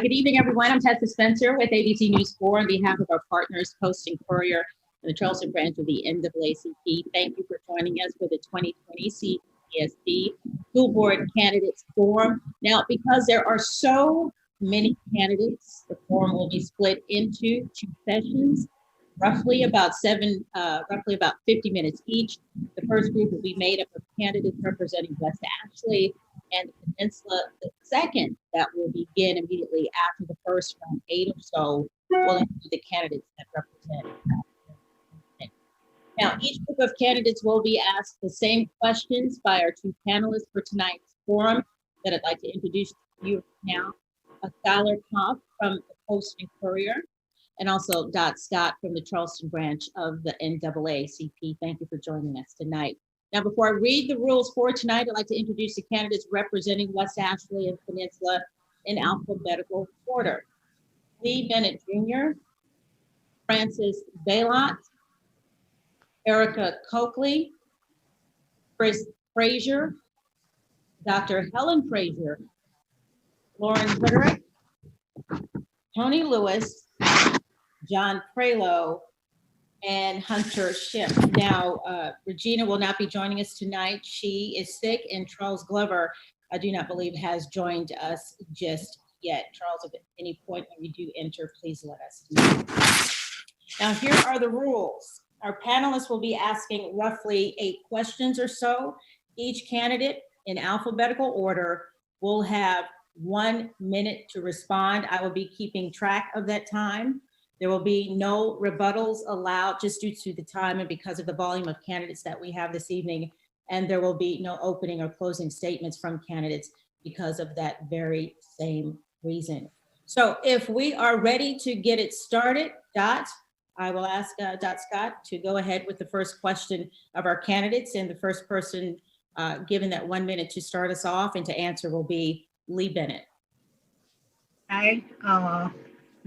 Good evening, everyone. I'm Tessa Spencer with ABC News 4 on behalf of our partners, Post and Courier, and the Charleston branch of the NAACP. Thank you for joining us for the 2020 CESD School Board Candidates Forum. Now, because there are so many candidates, the forum will be split into two sessions, roughly about 50 minutes each. The first group will be made up of candidates representing West Ashley and the Peninsula. The second, that will begin immediately after the first round, 8 or so, will include the candidates that represent. Now, each group of candidates will be asked the same questions by our two panelists for tonight's forum that I'd like to introduce to you now. Skylar Koff from the Post and Courier, and also Dot Scott from the Charleston branch of the NAACP. Thank you for joining us tonight. Now, before I read the rules for tonight, I'd like to introduce the candidates representing West Ashley and Peninsula in alphabetical order. Lee Bennett Jr., Francis Baylor, Erica Coakley, Chris Frazier, Dr. Helen Frazier, Lauren Frederick, Tony Lewis, John Prelo, and Hunter Schiff. Now, Regina will not be joining us tonight. She is sick, and Charles Glover, I do not believe, has joined us just yet. Charles, if at any point when you do enter, please let us know. Now, here are the rules. Our panelists will be asking roughly 8 questions or so. Each candidate, in alphabetical order, will have 1 minute to respond. I will be keeping track of that time. There will be no rebuttals allowed just due to the time and because of the volume of candidates that we have this evening. And there will be no opening or closing statements from candidates because of that very same reason. So if we are ready to get it started, Dot, I will ask Dot Scott to go ahead with the first question of our candidates. And the first person given that 1 minute to start us off and to answer will be Lee Bennett. Hi,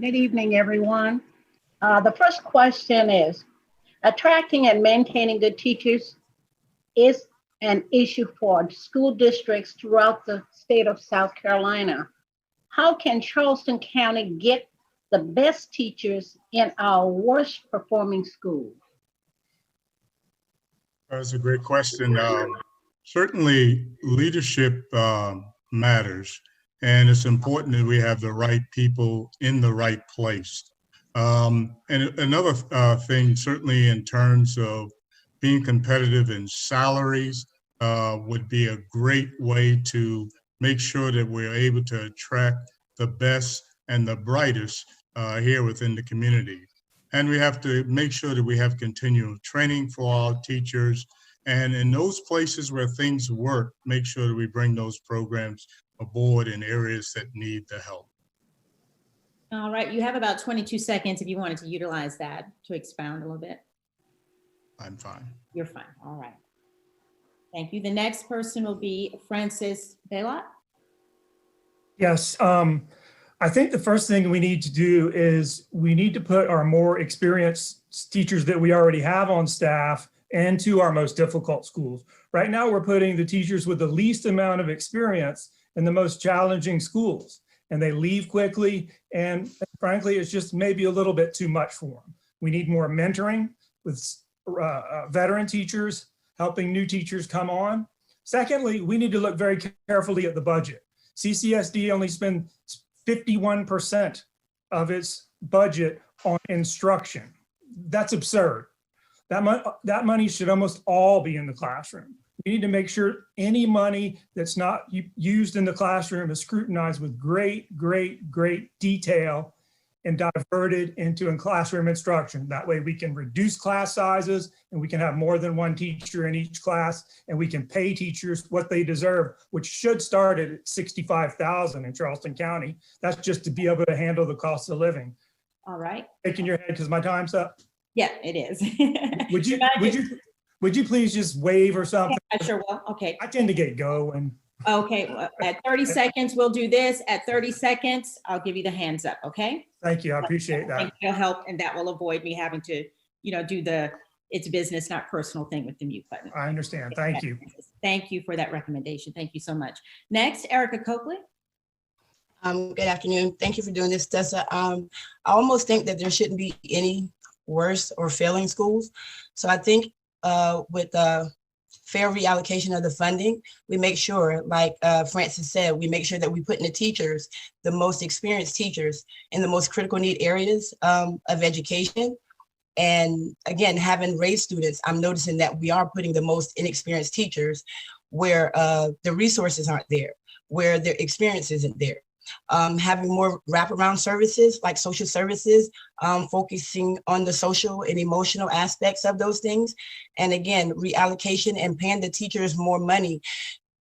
good evening, everyone. The first question is, attracting and maintaining good teachers is an issue for school districts throughout the state of South Carolina. How can Charleston County get the best teachers in our worst performing schools? That's a great question. Certainly leadership matters, and it's important that we have the right people in the right place. And another thing, certainly in terms of being competitive in salaries, would be a great way to make sure that we're able to attract the best and the brightest here within the community. And we have to make sure that we have continual training for our teachers. And in those places where things work, make sure that we bring those programs aboard in areas that need the help. All right, you have about 22 seconds if you wanted to utilize that to expound a little bit. I'm fine. You're fine, all right. Thank you. The next person will be Francis Baylor. Yes, I think the first thing we need to do is we need to put our more experienced teachers that we already have on staff into our most difficult schools. Right now, we're putting the teachers with the least amount of experience in the most challenging schools, and they leave quickly, and frankly, it's just maybe a little bit too much for them. We need more mentoring with veteran teachers, helping new teachers come on. Secondly, we need to look very carefully at the budget. CCSD only spends 51% of its budget on instruction. That's absurd. That money should almost all be in the classroom. We need to make sure any money that's not used in the classroom is scrutinized with great detail and diverted into classroom instruction. That way we can reduce class sizes and we can have more than one teacher in each class, and we can pay teachers what they deserve, which should start at $65,000 in Charleston County. That's just to be able to handle the cost of living. All right. Shaking your head because my time's up. Yeah, it is. Would you please just wave or something? I sure will. Okay. I tend to get going. Okay. Well, at 30 seconds, we'll do this. At 30 seconds, I'll give you the hands up. Okay. Thank you. I appreciate that. It'll help, and that will avoid me having to, do the it's business, not personal thing with the mute button. I understand. Thank you. Thank you for that recommendation. Thank you so much. Next, Erica Coakley. Good afternoon. Thank you for doing this, Tessa. I almost think that there shouldn't be any worse or failing schools. So I think with fair reallocation of the funding, we make sure, like Francis said, we make sure that we put in the teachers, the most experienced teachers in the most critical need areas of education. And again, having raised students, I'm noticing that we are putting the most inexperienced teachers where the resources aren't there, where their experience isn't there. Having more wraparound services like social services, focusing on the social and emotional aspects of those things. And again, reallocation and paying the teachers more money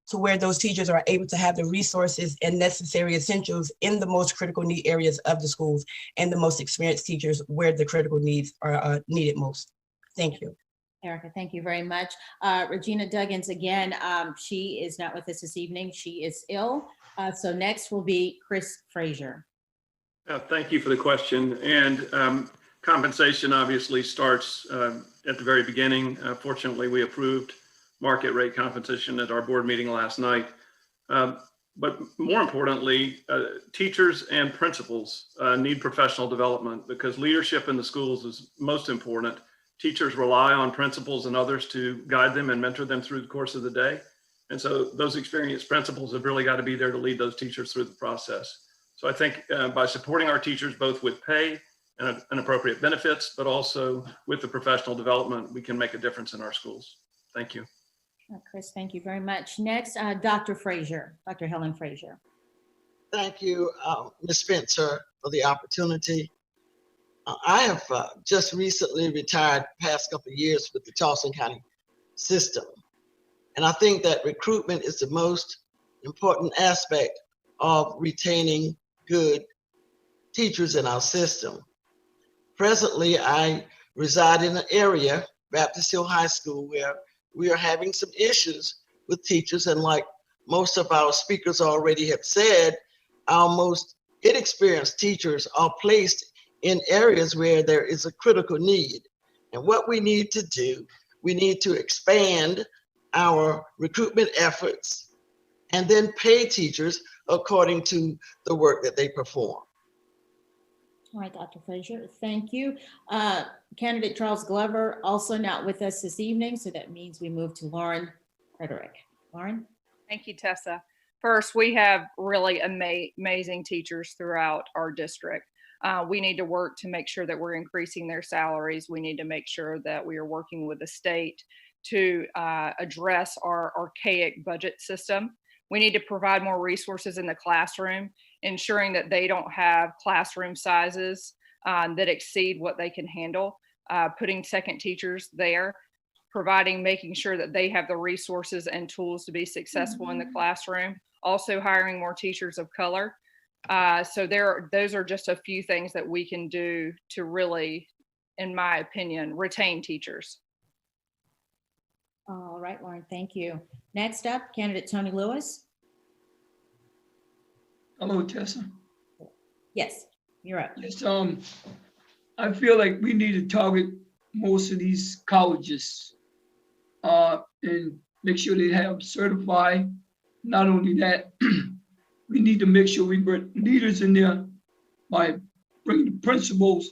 to where those teachers are able to have the resources and necessary essentials in the most critical need areas of the schools and the most experienced teachers where the critical needs are needed most. Thank you. Erica, thank you very much. Regina Duggins, again, she is not with us this evening. She is ill. So next will be Chris Frazier. Thank you for the question. And compensation obviously starts at the very beginning. Fortunately, we approved market rate compensation at our board meeting last night. But more importantly, teachers and principals need professional development because leadership in the schools is most important. Teachers rely on principals and others to guide them and mentor them through the course of the day. And so those experienced principals have really got to be there to lead those teachers through the process. So I think by supporting our teachers, both with pay and appropriate benefits, but also with the professional development, we can make a difference in our schools. Thank you. Chris, thank you very much. Next, Dr. Frazier, Dr. Helen Frazier. Thank you, Ms. Spencer, for the opportunity. I have just recently retired past couple of years with the Charleston County system. And I think that recruitment is the most important aspect of retaining good teachers in our system. Presently, I reside in an area, Baptist Hill High School, where we are having some issues with teachers. And like most of our speakers already have said, our most inexperienced teachers are placed in areas where there is a critical need. And what we need to do, we need to expand our recruitment efforts and then pay teachers according to the work that they perform. All right, Dr. Frazier, thank you. Candidate Charles Glover, also not with us this evening, so that means we move to Lauren Frederick. Lauren? Thank you, Tessa. First, we have really amazing teachers throughout our district. We need to work to make sure that we're increasing their salaries. We need to make sure that we are working with the state to address our archaic budget system. We need to provide more resources in the classroom, ensuring that they don't have classroom sizes that exceed what they can handle, putting second teachers there, making sure that they have the resources and tools to be successful in the classroom, also hiring more teachers of color. So those are just a few things that we can do to really, in my opinion, retain teachers. All right, Lauren, thank you. Next up, candidate Tony Lewis. Hello, Tessa. Yes, you're up. Yes, I feel like we need to target most of these colleges and make sure they have certified. Not only that, we need to make sure we bring leaders in there by bringing the principals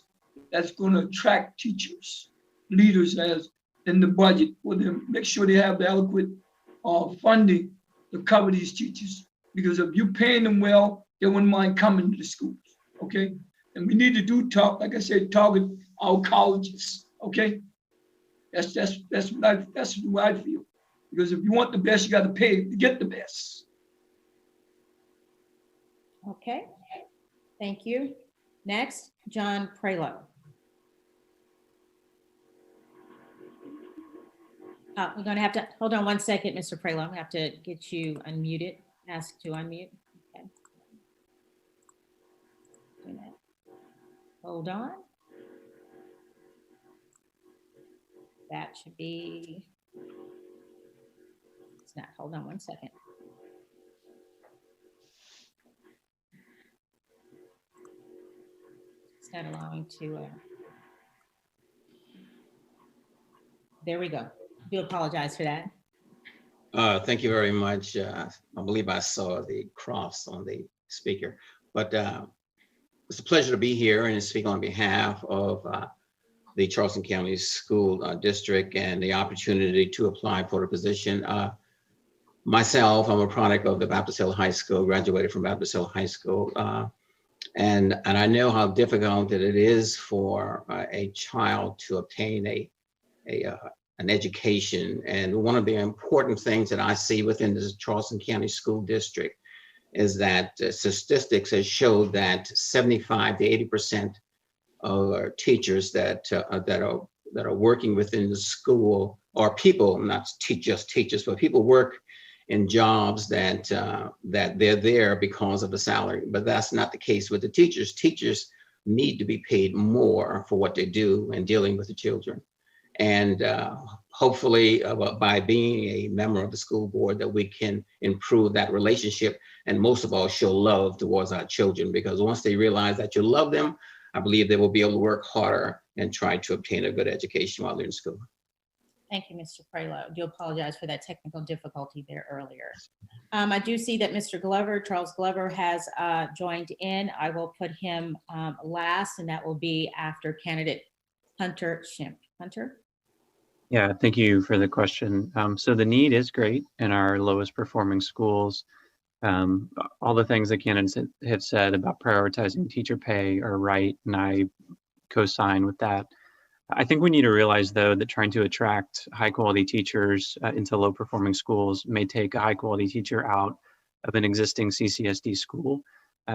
that's going to attract teachers, leaders as in the budget for them, make sure they have the adequate funding to cover these teachers. Because if you're paying them well, they wouldn't mind coming to the schools, okay? And we need to like I said, target our colleges, okay? That's what I feel. Because if you want the best, you got to pay to get the best. Okay, thank you. Next, John Prelo. We're going to have to, hold on one second, Mr. Prelo. I'm going to have to get you unmuted, ask to unmute. Okay. Hold on. That should be, it's not, hold on one second. It's not allowing to, there we go. Do apologize for that. Thank you very much. I believe I saw the cross on the speaker. But it's a pleasure to be here and speak on behalf of the Charleston County School District and the opportunity to apply for the position. Myself, I'm a product of the Baptist Hill High School, graduated from Baptist Hill High School. And I know how difficult it is for a child to obtain an education. And one of the important things that I see within the Charleston County School District is that statistics have showed that 75 to 80% of our teachers that are working within the school, or people, not just teachers, but people work in jobs that they're there because of the salary. But that's not the case with the teachers. Teachers need to be paid more for what they do in dealing with the children. And hopefully by being a member of the school board that we can improve that relationship, and most of all show love towards our children, because once they realize that you love them, I believe they will be able to work harder and try to obtain a good education while they're in school. Thank you, Mr. Prelo. I do apologize for that technical difficulty there earlier. I do see that Mr. Glover, Charles Glover, has joined in. I will put him last, and that will be after candidate Hunter Schimpf. Hunter? Yeah, thank you for the question. So the need is great in our lowest performing schools. All the things that candidates have said about prioritizing teacher pay are right, and I co-sign with that. I think we need to realize, though, that trying to attract high quality teachers into low performing schools may take a high quality teacher out of an existing CCSD school.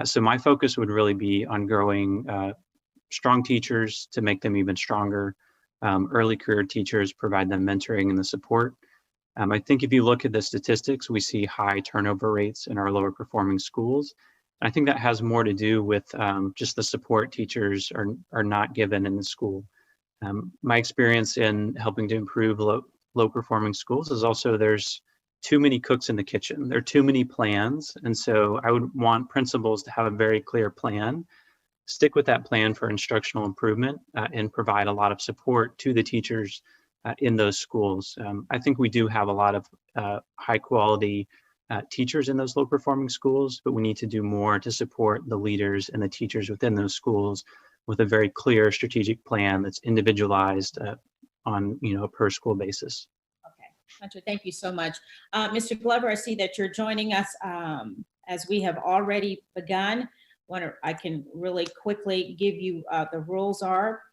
So my focus would really be on growing strong teachers to make them even stronger. Early career teachers, provide them mentoring and the support. I think if you look at the statistics, we see high turnover rates in our lower performing schools. I think that has more to do with just the support teachers are not given in the school. My experience in helping to improve low performing schools is also there's too many cooks in the kitchen. There are too many plans. And so I would want principals to have a very clear plan, stick with that plan for instructional improvement, and provide a lot of support to the teachers in those schools. I think we do have a lot of high quality teachers in those low performing schools, but we need to do more to support the leaders and the teachers within those schools with a very clear strategic plan that's individualized on a per school basis. Okay, Hunter, thank you so much. Mr. Glover, I see that you're joining us as we have already begun. I can really quickly give you the rules are.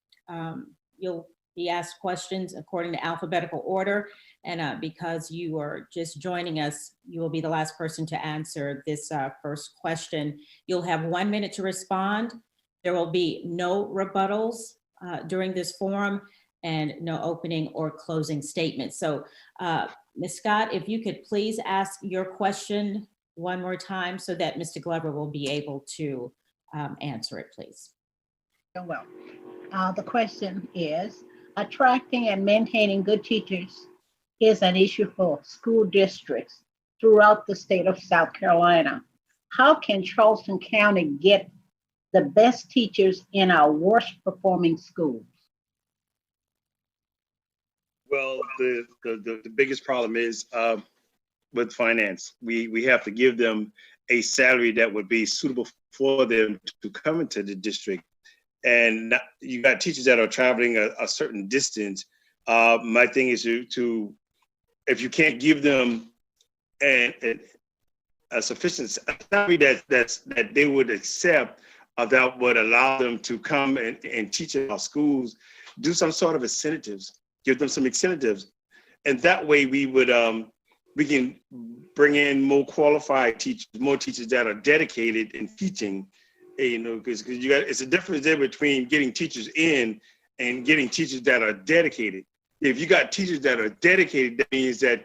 You'll be asked questions according to alphabetical order, and because you are just joining us, you will be the last person to answer this first question. You'll have 1 minute to respond. There will be no rebuttals during this forum and no opening or closing statements. So Ms. Scott, if you could please ask your question one more time so that Mr. Glover will be able to answer it, please. Well, the question is, attracting and maintaining good teachers is an issue for school districts throughout the state of South Carolina. How can Charleston County get the best teachers in our worst performing schools? Well, the biggest problem is with finance. We have to give them a salary that would be suitable for them to come into the district. And you got teachers that are traveling a certain distance. My thing is to if you can't give them a sufficient salary that they would accept, that would allow them to come and teach in our schools, do some sort of incentives, give them some incentives. And that way we can bring in more qualified teachers, more teachers that are dedicated in teaching, because it's a difference there between getting teachers in and getting teachers that are dedicated. If you got teachers that are dedicated, that means that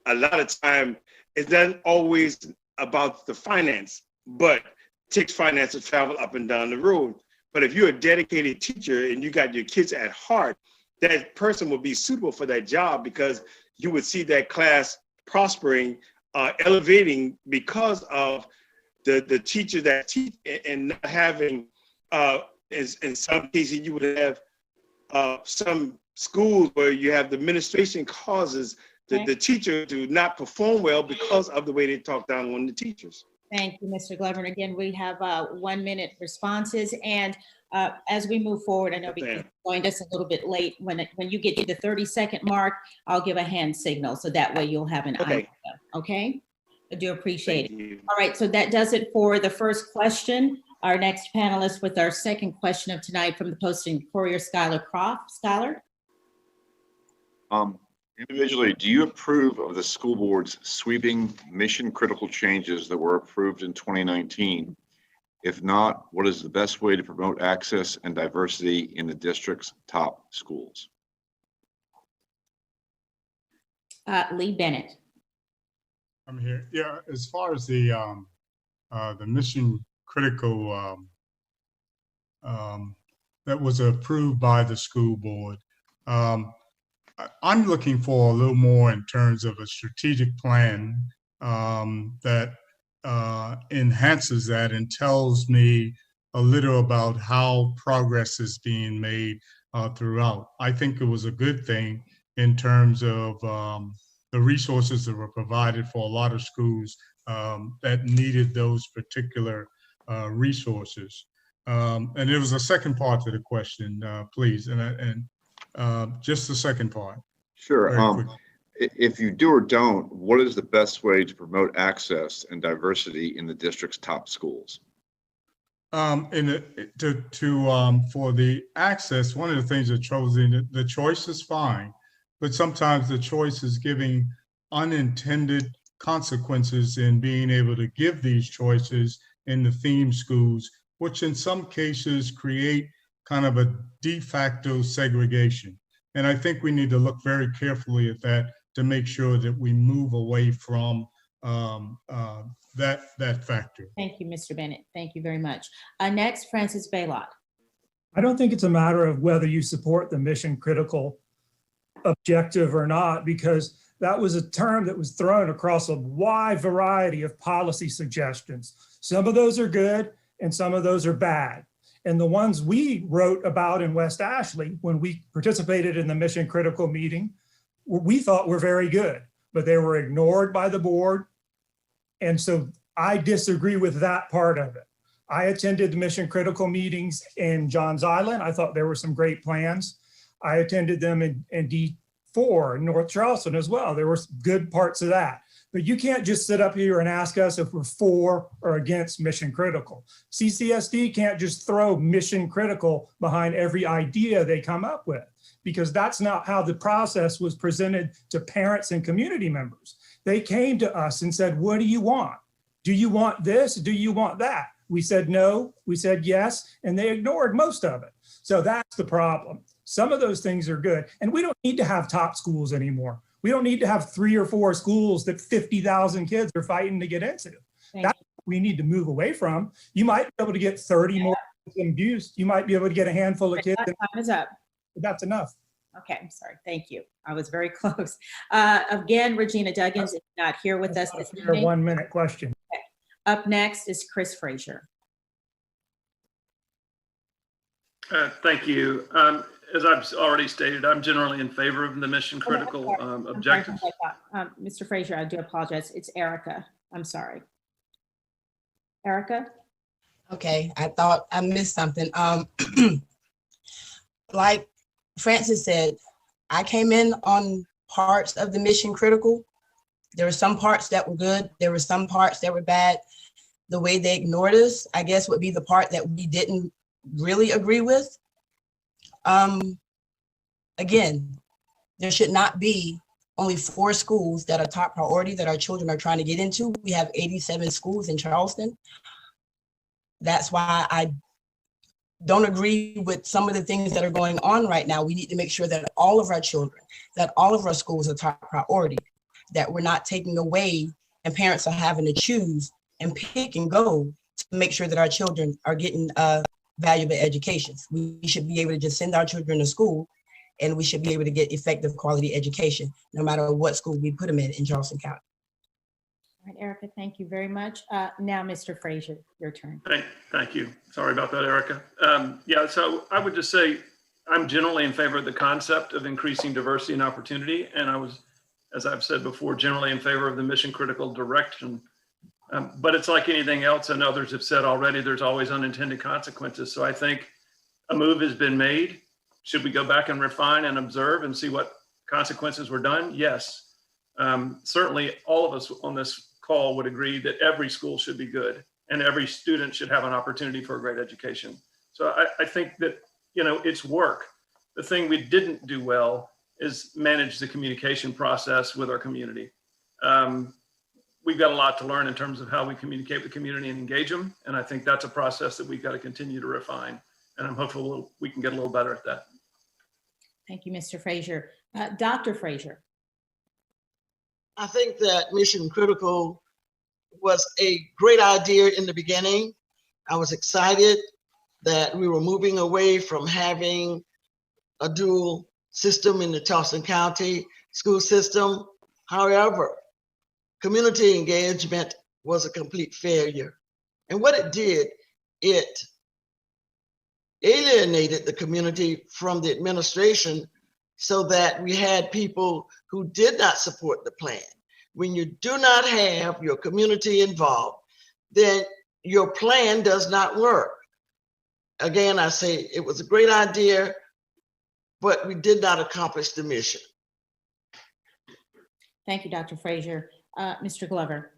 a lot of time it's not always about the finance, but takes finance to travel up and down the road. But if you're a dedicated teacher and you got your kids at heart, that person will be suitable for that job, because you would see that class prospering, elevating, because of the teacher that teach, and not having, in some cases, you would have some schools where you have the administration causes the teacher to not perform well because of the way they talk down on the teachers. Thank you, Mr. Glover. And again, we have 1 minute responses. And as we move forward, I know because you joined us a little bit late. When you get to the 30-second mark, I'll give a hand signal. So that way you'll have an idea. Okay? I do appreciate it. All right. So that does it for the first question. Our next panelist with our second question of tonight from the Post and Courier, Skylar Croft. Skylar? Individually, do you approve of the school board's sweeping mission critical changes that were approved in 2019? If not, what is the best way to promote access and diversity in the district's top schools? Lee Bennett. I'm here. Yeah, as far as the mission critical that was approved by the school board, I'm looking for a little more in terms of a strategic plan that enhances that and tells me a little about how progress is being made throughout. I think it was a good thing in terms of the resources that were provided for a lot of schools that needed those particular resources. And there was a second part to the question, please, and just the second part. Sure. If you do or don't, what is the best way to promote access and diversity in the district's top schools? For the access, one of the things that chosen, the choice is fine, but sometimes the choice is giving unintended consequences in being able to give these choices in the theme schools, which in some cases create kind of a de facto segregation. And I think we need to look very carefully at that to make sure that we move away from that factor. Thank you, Mr. Bennett. Thank you very much. Next, Francis Baylor. I don't think it's a matter of whether you support the mission critical objective or not, because that was a term that was thrown across a wide variety of policy suggestions. Some of those are good and some of those are bad. And the ones we wrote about in West Ashley when we participated in the mission critical meeting, we thought were very good, but they were ignored by the board. And so I disagree with that part of it. I attended the mission critical meetings in Johns Island. I thought there were some great plans. I attended them in D4 in North Charleston as well. There were good parts of that. But you can't just sit up here and ask us if we're for or against mission critical. CCSD can't just throw mission critical behind every idea they come up with, because that's not how the process was presented to parents and community members. They came to us and said, what do you want? Do you want this? Do you want that? We said no, we said yes, and they ignored most of it. So that's the problem. Some of those things are good, and we don't need to have top schools anymore. We don't need to have 3 or 4 schools that 50,000 kids are fighting to get into. That's what we need to move away from. You might be able to get 30 more abused. You might be able to get a handful of kids. Time is up. But that's enough. Okay, I'm sorry. Thank you. I was very close. Again, Regina Duggins is not here with us this evening. A 1 minute question. Okay. Up next is Chris Frazier. Thank you. As I've already stated, I'm generally in favor of the mission critical objectives. Mr. Frazier, I do apologize. It's Erica. I'm sorry. Erica? Okay, I thought I missed something. Like Francis said, I came in on parts of the mission critical. There were some parts that were good. There were some parts that were bad. The way they ignored us, I guess, would be the part that we didn't really agree with. Again, there should not be only 4 schools that are top priority that our children are trying to get into. We have 87 schools in Charleston. That's why I don't agree with some of the things that are going on right now. We need to make sure that all of our children, that all of our schools are top priority, that we're not taking away and parents are having to choose and pick and go to make sure that our children are getting valuable educations. We should be able to just send our children to school, and we should be able to get effective quality education, no matter what school we put them in Charleston County. All right, Erica, thank you very much. Now, Mr. Frazier, your turn. Thank you. Sorry about that, Erica. Yeah, so I would just say I'm generally in favor of the concept of increasing diversity and opportunity. And I was, as I've said before, generally in favor of the mission critical direction But it's like anything else, and others have said already, there's always unintended consequences. So I think a move has been made. Should we go back and refine and observe and see what consequences were done? Yes. Certainly all of us on this call would agree that every school should be good and every student should have an opportunity for a great education. So I think that, you know, it's work. The thing we didn't do well is manage the communication process with our community. We've got a lot to learn in terms of how we communicate with the community and engage them. And I think that's a process that we've got to continue to refine. And I'm hopeful we can get a little better at that. Thank you, Mr. Frazier. Dr. Frazier. I think that mission critical was a great idea in the beginning. I was excited that we were moving away from having a dual system in the Charleston County school system. However, community engagement was a complete failure. And what it did, it alienated the community from the administration so that we had people who did not support the plan. When you do not have your community involved, then your plan does not work. Again, I say it was a great idea, but we did not accomplish the mission. Thank you, Dr. Frazier. Mr. Glover.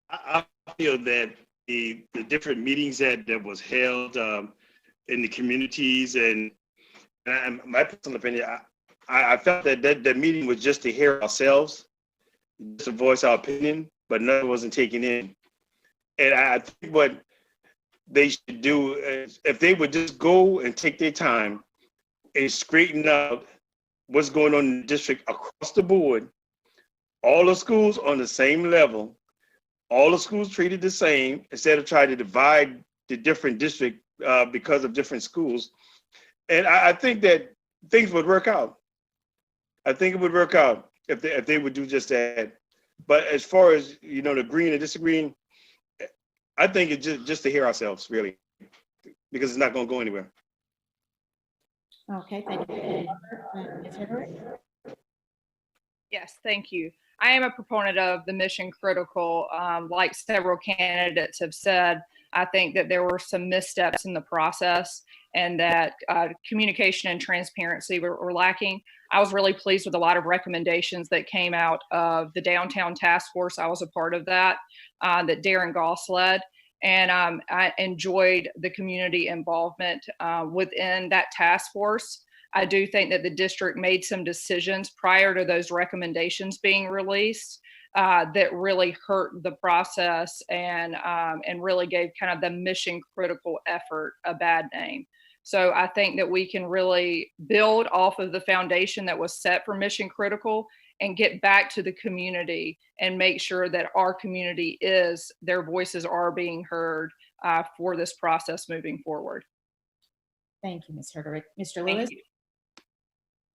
I feel that the different meetings that was held in the communities and my personal opinion, I felt that meeting was just to hear ourselves, just to voice our opinion, but none wasn't taken in. And I think what they should do is if they would just go and take their time and straighten out what's going on in the district across the board, all the schools on the same level, all the schools treated the same, instead of trying to divide the different district because of different schools. And I think that things would work out. I think it would work out if they would do just that. But as far as, you know, agreeing and disagreeing, I think it's just to hear ourselves, really, because it's not going to go anywhere. Okay, thank you. Ms. Everett? Yes, thank you. I am a proponent of the mission critical. Like several candidates have said, I think that there were some missteps in the process and that communication and transparency were lacking. I was really pleased with a lot of recommendations that came out of the downtown task force. I was a part of that, that Darren Goss led. And I enjoyed the community involvement within that task force. I do think that the district made some decisions prior to those recommendations being released that really hurt the process and really gave kind of the mission critical effort a bad name. So I think that we can really build off of the foundation that was set for mission critical and get back to the community and make sure that our community their voices are being heard for this process moving forward. Thank you, Ms. Herderick. Mr. Lewis?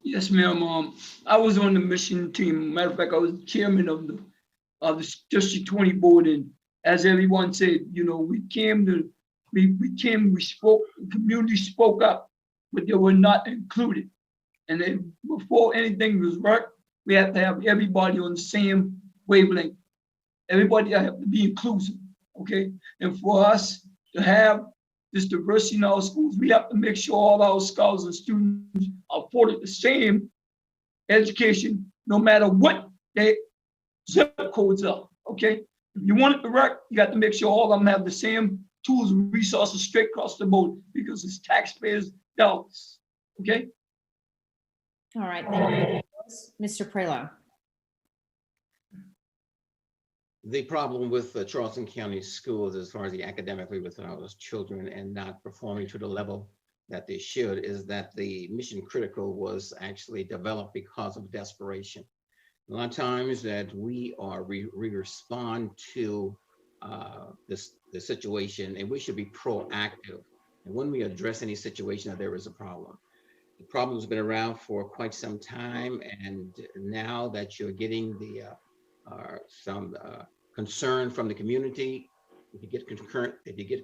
Yes, ma'am. I was on the mission team. Matter of fact, I was chairman of the District 20 board, and as everyone said, you know, we spoke, the community spoke up, but they were not included. And then before anything was worked, we have to have everybody on the same wavelength. Everybody have to be inclusive, okay? And for us to have this diversity in our schools, we have to make sure all our scholars and students are afforded the same education, no matter what their zip codes are, okay? If you want it to work, you have to make sure all of them have the same tools and resources straight across the board because it's taxpayers' dollars, okay? All right, thank you. Mr. Prelo. The problem with the Charleston County schools, as far as the academically with those children and not performing to the level that they should, is that the mission critical was actually developed because of desperation. A lot of times that we respond to the situation, and we should be proactive. And when we address any situation that there is a problem, the problem has been around for quite some time, and now that you're getting some concern from the community, if you get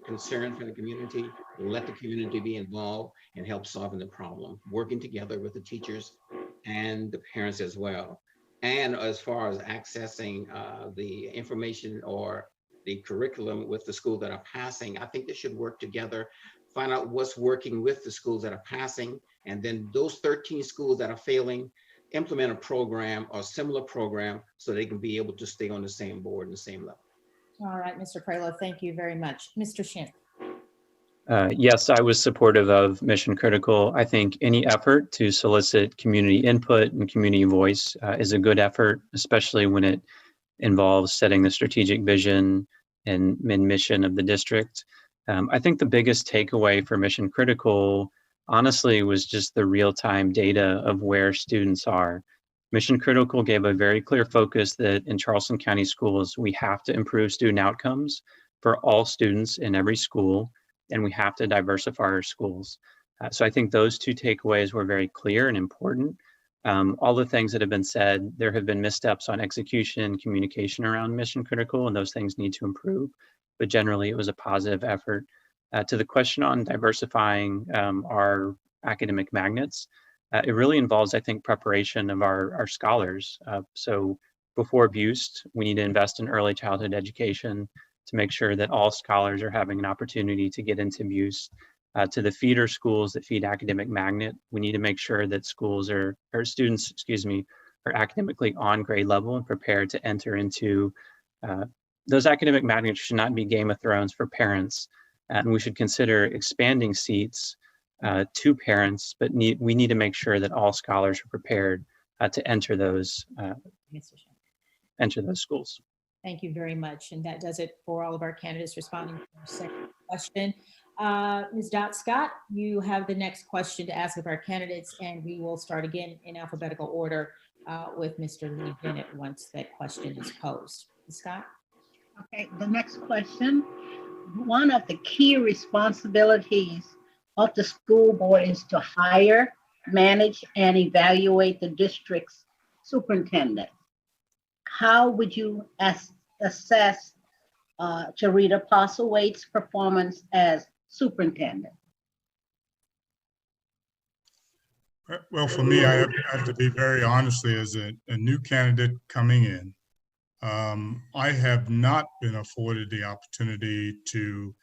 concern from the community, let the community be involved and help solving the problem, working together with the teachers and the parents as well. And as far as accessing the information or the curriculum with the schools that are passing, I think they should work together, find out what's working with the schools that are passing, and then those 13 schools that are failing, implement a program or similar program so they can be able to stay on the same board and the same level. All right, Mr. Prelo, thank you very much. Mr. Shin. Yes, I was supportive of Mission Critical. I think any effort to solicit community input and community voice is a good effort, especially when it involves setting the strategic vision and mission of the district. I think the biggest takeaway for Mission Critical, honestly, was just the real-time data of where students are. Mission Critical gave a very clear focus that in Charleston County schools, we have to improve student outcomes for all students in every school, and we have to diversify our schools. So I think those two takeaways were very clear and important. All the things that have been said, there have been missteps on execution, communication around Mission Critical, and those things need to improve. But generally, it was a positive effort. To the question on diversifying our academic magnets, it really involves, I think, preparation of our scholars. So before BUST, we need to invest in early childhood education to make sure that all scholars are having an opportunity to get into BUST. To the feeder schools that feed academic magnet, we need to make sure that schools or students, are academically on grade level and prepared to enter into those academic magnets. Should not be Game of Thrones for parents, and we should consider expanding seats to parents, but we need to make sure that all scholars are prepared to enter those schools. Thank you very much. And that does it for all of our candidates responding to our second question. Ms. Dot Scott, you have the next question to ask of our candidates, and we will start again in alphabetical order with Mr. Lee Bennett once that question is posed. Ms. Scott? Okay, the next question. One of the key responsibilities of the school board is to hire, manage, and evaluate the district's superintendent. How would you assess Charita Postlethwaite's performance as superintendent? Well, for me, I have to be very honestly, as a new candidate coming in, I have not been afforded the opportunity to,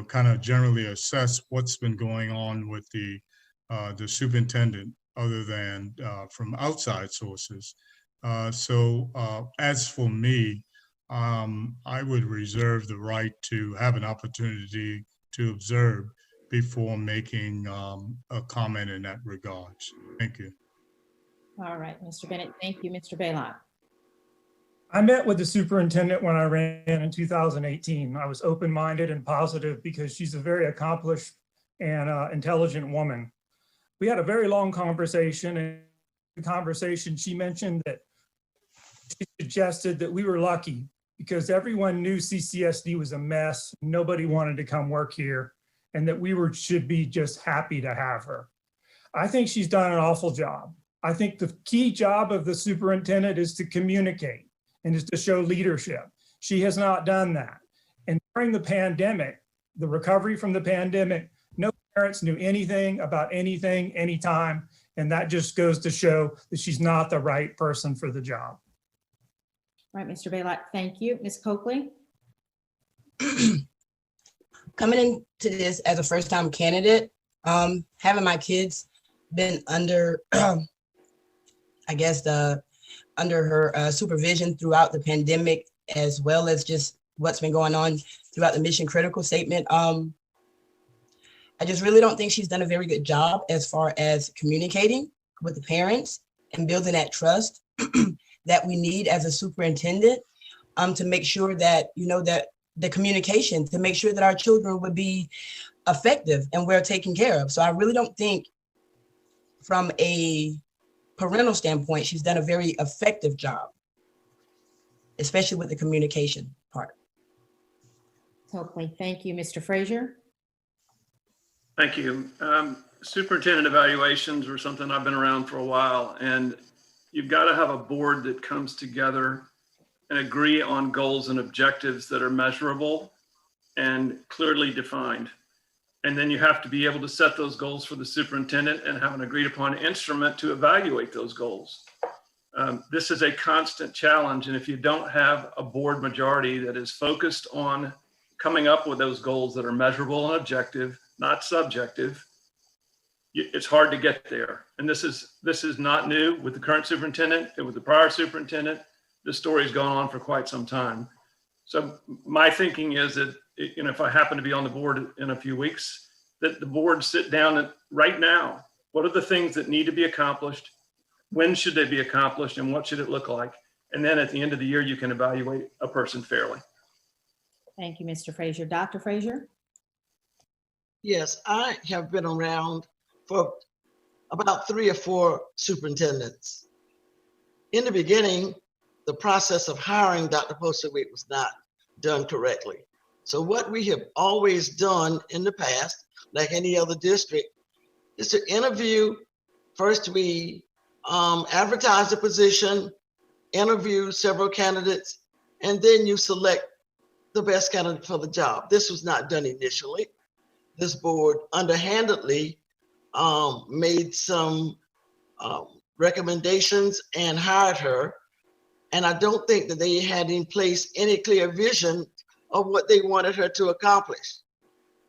kind of generally assess what's been going on with the superintendent, other than from outside sources. So as for me, I would reserve the right to have an opportunity to observe before making a comment in that regard. Thank you. All right, Mr. Bennett, thank you. Mr. Baylock. I met with the superintendent when I ran in 2018. I was open-minded and positive because she's a very accomplished and intelligent woman. We had a very long conversation, and in the conversation she mentioned that she suggested that we were lucky because everyone knew CCSD was a mess. Nobody wanted to come work here, and that we should be just happy to have her. I think she's done an awful job. I think the key job of the superintendent is to communicate and is to show leadership. She has not done that. And during the pandemic, the recovery from the pandemic, no parents knew anything about anything, anytime. And that just goes to show that she's not the right person for the job. All right, Mr. Baylock, thank you. Ms. Coakley? Coming into this as a first-time candidate, having my kids been under, under her supervision throughout the pandemic, as well as just what's been going on throughout the mission critical statement. I just really don't think she's done a very good job as far as communicating with the parents and building that trust that we need as a superintendent to make sure that, that the communication, to make sure that our children would be effective and we're taken care of. So I really don't think from a parental standpoint, she's done a very effective job, especially with the communication part. Coakley, thank you. Mr. Frazier? Thank you. Superintendent evaluations were something I've been around for a while, and you've got to have a board that comes together and agree on goals and objectives that are measurable and clearly defined. And then you have to be able to set those goals for the superintendent and have an agreed upon instrument to evaluate those goals. This is a constant challenge. And if you don't have a board majority that is focused on coming up with those goals that are measurable and objective, not subjective, it's hard to get there. And this is not new with the current superintendent and with the prior superintendent. This story has gone on for quite some time. So my thinking is that, if I happen to be on the board in a few weeks, that the board sit down and right now, what are the things that need to be accomplished? When should they be accomplished and what should it look like? And then at the end of the year, you can evaluate a person fairly. Thank you, Mr. Frazier. Dr. Frazier? Yes, I have been around for about 3 or 4 superintendents. In the beginning, the process of hiring Dr. Postlewaite was not done correctly. So what we have always done in the past, like any other district, is to interview. First, we advertise the position, interview several candidates, and then you select the best candidate for the job. This was not done initially. This board underhandedly made some recommendations and hired her. And I don't think that they had in place any clear vision of what they wanted her to accomplish.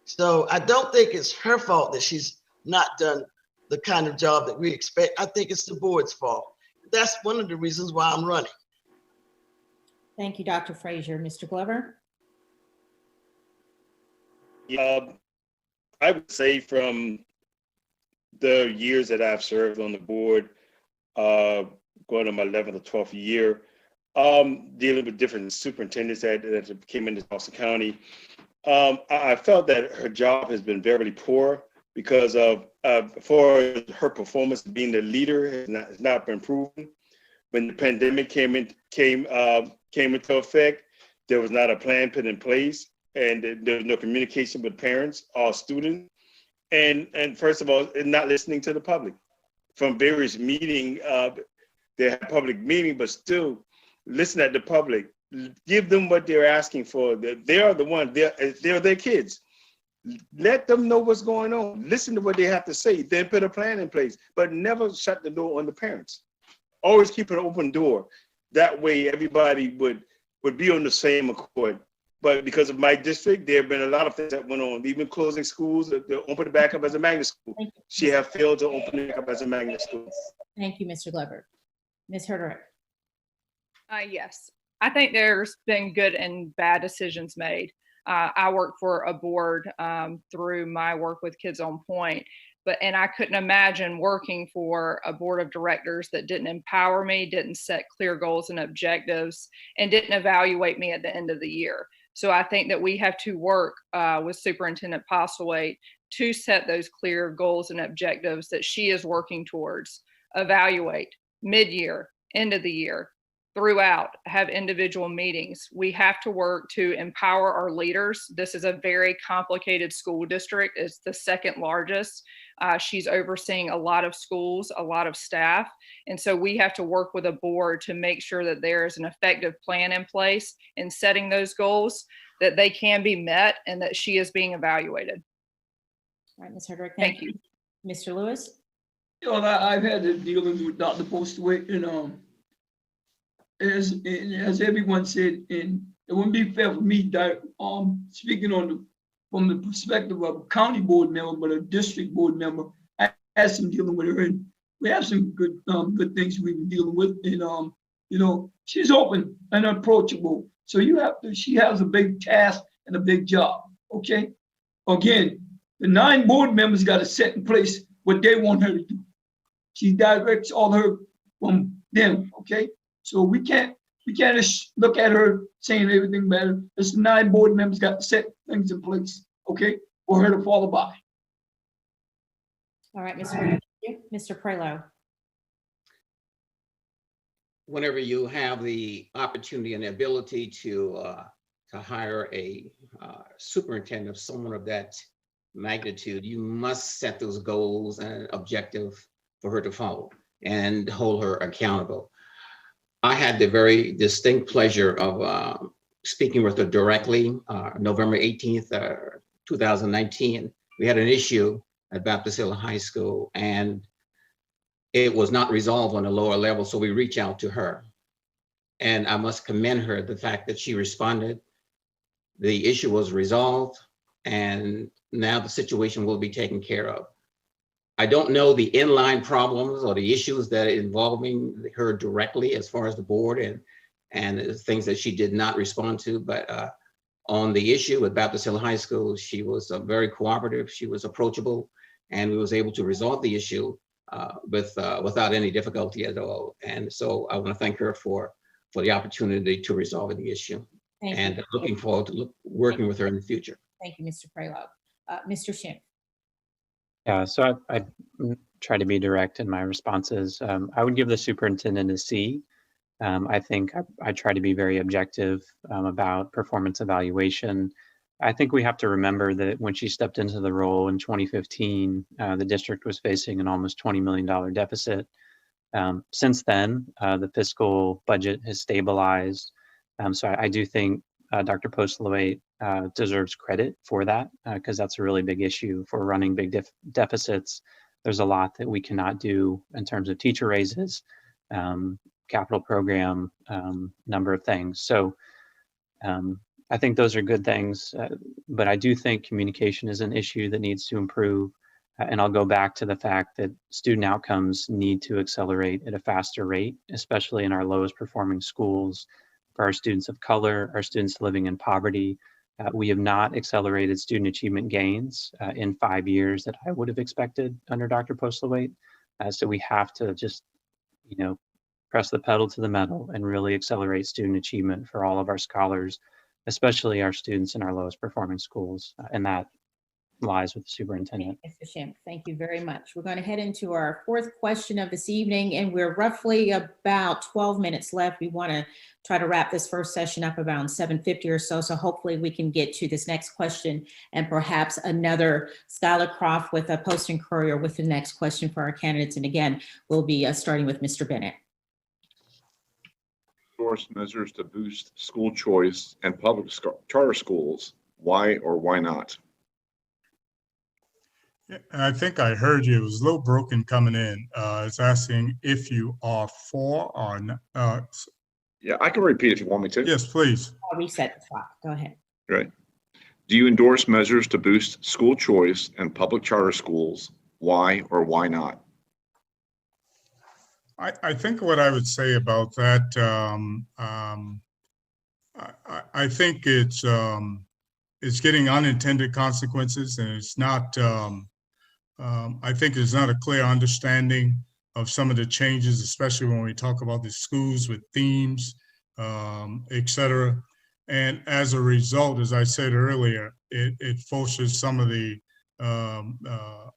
So I don't think it's her fault that she's not done the kind of job that we expect. I think it's the board's fault. That's one of the reasons why I'm running. Thank you, Dr. Frazier. Mr. Glover? I would say from the years that I've served on the board, going to my 11th or 12th year, dealing with different superintendents that came into Charleston County, I felt that her job has been very poor because of for her performance being the leader has not been proven. When the pandemic came into effect, there was not a plan put in place, and there was no communication with parents or students. And first of all, not listening to the public. From various meetings, they have public meeting, but still listen at the public. Give them what they're asking for. They are the ones, they're their kids. Let them know what's going on. Listen to what they have to say, then put a plan in place, but never shut the door on the parents. Always keep an open door. That way everybody would be on the same accord. But because of my district, there have been a lot of things that went on, even closing schools, they opened it back up as a magnet school. She have failed to open it up as a magnet school. Thank you, Mr. Glover. Ms. Herderich? Yes, I think there's been good and bad decisions made. I work for a board through my work with Kids on Point, and I couldn't imagine working for a board of directors that didn't empower me, didn't set clear goals and objectives, and didn't evaluate me at the end of the year. So I think that we have to work with Superintendent Postlewaite to set those clear goals and objectives that she is working towards, evaluate mid-year, end of the year, throughout, have individual meetings. We have to work to empower our leaders. This is a very complicated school district. It's the second largest. She's overseeing a lot of schools, a lot of staff. And so we have to work with a board to make sure that there is an effective plan in place in setting those goals, that they can be met, and that she is being evaluated. All right, Ms. Herderich, thank you. Mr. Lewis? I've had the dealings with Dr. Postlewaite, and as everyone said, and it wouldn't be fair for me speaking from the perspective of a county board member, but a district board member. I had some dealing with her, and we have some good things we've been dealing with. And she's open and approachable. So she has a big task and a big job. Okay. Again, the 9 board members got to set in place what they want her to do. She directs all her from them. Okay. So we can't just look at her saying everything better. It's 9 board members got to set things in place, okay, for her to follow by. All right, Mr. Prelo. Whenever you have the opportunity and the ability to hire a superintendent of someone of that magnitude, you must set those goals and objective for her to follow and hold her accountable. I had the very distinct pleasure of speaking with her directly November 18th, 2019. We had an issue at Baptist Hill High School, and it was not resolved on a lower level, so we reached out to her. And I must commend her, the fact that she responded. The issue was resolved, and now the situation will be taken care of. I don't know the inline problems or the issues that are involving her directly as far as the board and the things that she did not respond to, but on the issue with Baptist Hill High School, she was very cooperative, she was approachable, and we was able to resolve the issue without any difficulty at all. And so I want to thank her for the opportunity to resolve the issue. Thank And you. looking forward to working with her in the future. Thank you, Mr. Prelog. Mr. Schimpf. Yeah, so I try to be direct in my responses. I would give the superintendent a C. I think I try to be very objective about performance evaluation. I think we have to remember that when she stepped into the role in 2015, the district was facing an almost $20 million deficit. Since then, the fiscal budget has stabilized. So I do think Dr. Postlewaite deserves credit for that, because that's a really big issue for running big deficits. There's a lot that we cannot do in terms of teacher raises, capital program, number of things. So I think those are good things, but I do think communication is an issue that needs to improve. And I'll go back to the fact that student outcomes need to accelerate at a faster rate, especially in our lowest performing schools. For our students of color, our students living in poverty, we have not accelerated student achievement gains in 5 years that I would have expected under Dr. Postlewaite. So we have to just, press the pedal to the metal and really accelerate student achievement for all of our scholars, especially our students in our lowest performing schools. And that lies with the superintendent. Mr. Schimpf, thank you very much. We're going to head into our fourth question of this evening, and we're roughly about 12 minutes left. We want to try to wrap this first session up around 7:50 or so. So hopefully we can get to this next question and perhaps another Skylar Croft with a Post and Courier with the next question for our candidates. And again, we'll be starting with Mr. Bennett. Endorse measures to boost school choice and public charter schools. Why or why not? I think I heard you. It was a little broken coming in. It's asking if you are for or not. Yeah, I can repeat if you want me to. Yes, please. I'll reset the clock. Go ahead. Great. Do you endorse measures to boost school choice and public charter schools? Why or why not? I think what I would say about that, I think it's getting unintended consequences, and it's not. I think there's not a clear understanding of some of the changes, especially when we talk about the schools with themes, et cetera. And as a result, as I said earlier, it forces some of the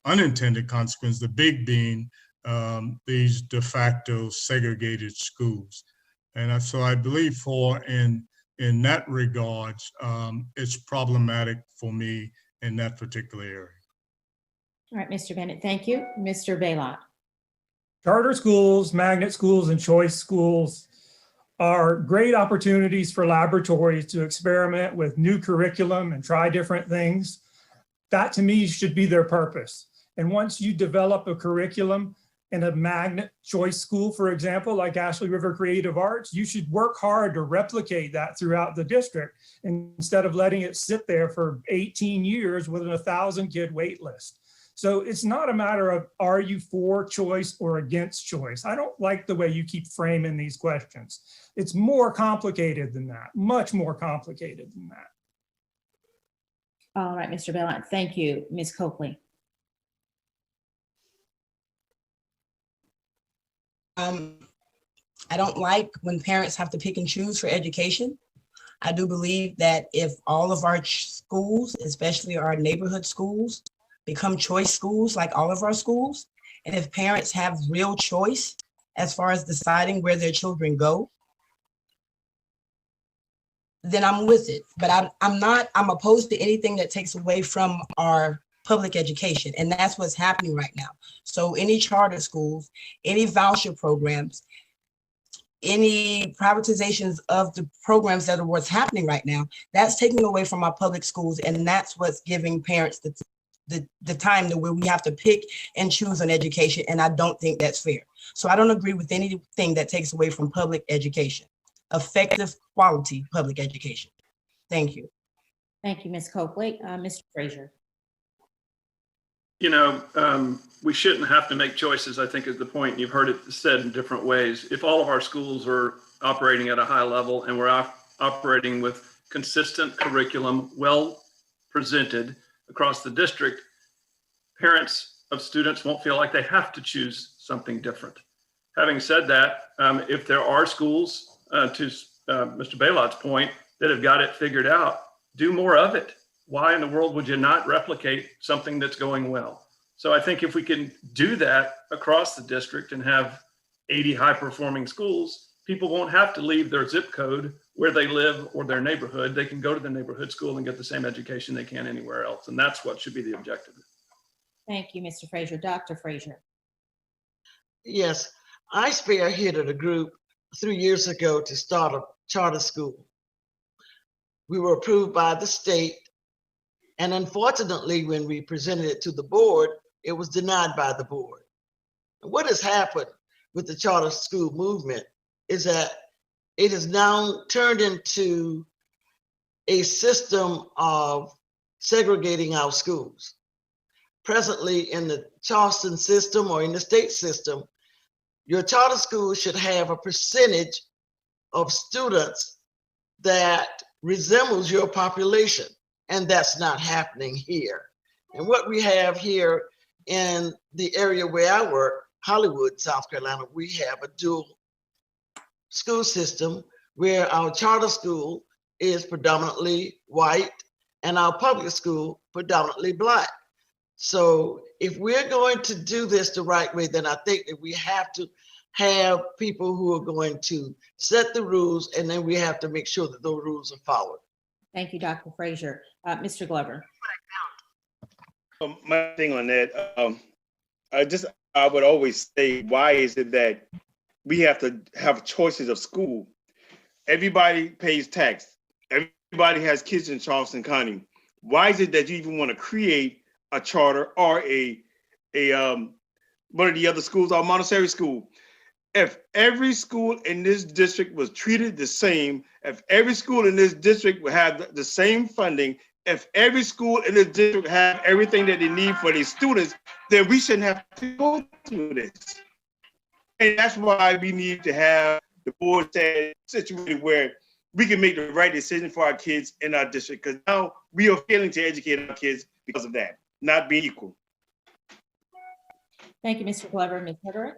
unintended consequences, the big being these de facto segregated schools. And so I believe in that regard, it's problematic for me in that particular area. All right, Mr. Bennett, thank you. Mr. Baylor. Charter schools, magnet schools, and choice schools are great opportunities for laboratories to experiment with new curriculum and try different things. That to me should be their purpose. And once you develop a curriculum in a magnet choice school, for example, like Ashley River Creative Arts, you should work hard to replicate that throughout the district instead of letting it sit there for 18 years with an 1,000 kid wait list. So it's not a matter of, are you for choice or against choice? I don't like the way you keep framing these questions. It's more complicated than that, much more complicated than that. All right, Mr. Baylor, thank you. Ms. Coakley. I don't like when parents have to pick and choose for education. I do believe that if all of our schools, especially our neighborhood schools, become choice schools like all of our schools, and if parents have real choice as far as deciding where their children go, then I'm with it. But I'm opposed to anything that takes away from our public education, and that's what's happening right now. So any charter schools, any voucher programs, any privatizations of the programs that are what's happening right now, that's taking away from our public schools, and that's what's giving parents the the time where we have to pick and choose an education, and I don't think that's fair. So I don't agree with anything that takes away from public education, effective quality public education. Thank you. Thank you, Ms. Coakley. Mr. Frazier. You know, we shouldn't have to make choices, I think is the point. You've heard it said in different ways. If all of our schools are operating at a high level and we're operating with consistent curriculum, well presented across the district, parents of students won't feel like they have to choose something different. Having said that, if there are schools, to Mr. Baylot's point, that have got it figured out, do more of it. Why in the world would you not replicate something that's going well? So I think if we can do that across the district and have 80 high-performing schools, people won't have to leave their zip code where they live or their neighborhood. They can go to the neighborhood school and get the same education they can anywhere else. And that's what should be the objective. Thank you, Mr. Frazier. Dr. Frazier. Yes, I spearheaded a group 3 years ago to start a charter school. We were approved by the state. And unfortunately, when we presented it to the board, it was denied by the board. And what has happened with the charter school movement is that it has now turned into a system of segregating our schools. Presently, in the Charleston system or in the state system, your charter school should have a percentage of students that resembles your population. And that's not happening here. And what we have here in the area where I work, Hollywood, South Carolina, we have a dual school system where our charter school is predominantly white and our public school predominantly Black. So if we're going to do this the right way, then I think that we have to have people who are going to set the rules, and then we have to make sure that those rules are followed. Thank you, Dr. Frazier. Mr. Glover. My thing on that, I would always say, why is it that we have to have choices of school? Everybody pays tax. Everybody has kids in Charleston County. Why is it that you even want to create a charter or one of the other schools or Montessori school? If every school in this district was treated the same, if every school in this district would have the same funding, if every school in this district had everything that they need for their students, then we shouldn't have to go through this. And that's why we need to have the board situated where we can make the right decision for our kids in our district, because now we are failing to educate our kids because of that, not being equal. Thank you, Mr. Glover. Ms. Hedrick.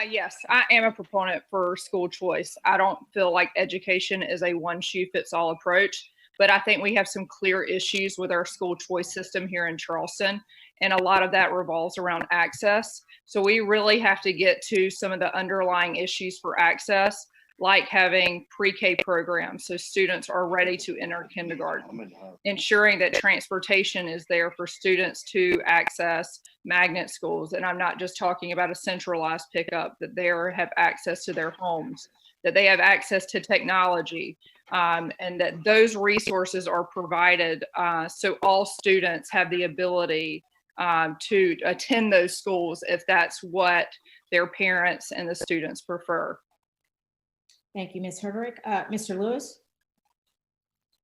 Yes, I am a proponent for school choice. I don't feel like education is a one-shoe-fits-all approach, but I think we have some clear issues with our school choice system here in Charleston, and a lot of that revolves around access. So we really have to get to some of the underlying issues for access, like having pre-K programs so students are ready to enter kindergarten, ensuring that transportation is there for students to access magnet schools. And I'm not just talking about a centralized pickup, that they have access to their homes, that they have access to technology, and that those resources are provided so all students have the ability to attend those schools if that's what their parents and the students prefer. Thank you, Ms. Hedrick. Mr. Lewis.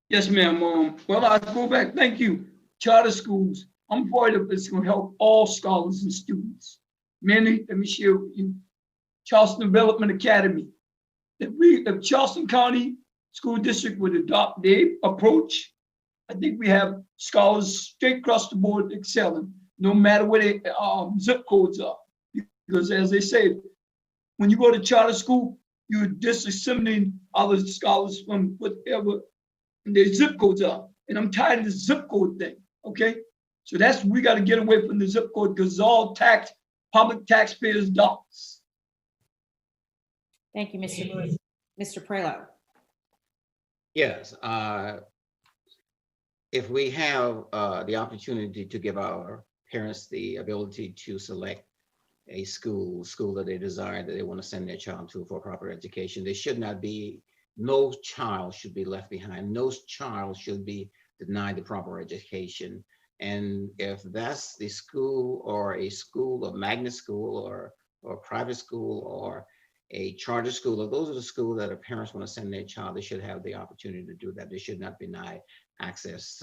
Yes, ma'am. Well, I'll go back. Thank you. Charter schools. I'm worried if it's going to help all scholars and students. Let me share with you. Charleston Development Academy. If Charleston County School District would adopt their approach, I think we have scholars straight across the board excelling, no matter where their zip codes are. Because as they say, when you go to charter school, you're disassembling other scholars from whatever their zip codes are. And I'm tired of the zip code thing, okay? So we got to get away from the zip code, because it's all public taxpayers' dollars. Thank you, Mr. Lewis. Mr. Prelo. Yes, if we have the opportunity to give our parents the ability to select a school that they desire, that they want to send their child to for proper education, no child should be left behind. No child should be denied the proper education. And if that's the school or a school, a magnet school or a private school or a charter school, or those are the schools that if parents want to send their child, they should have the opportunity to do that. They should not deny access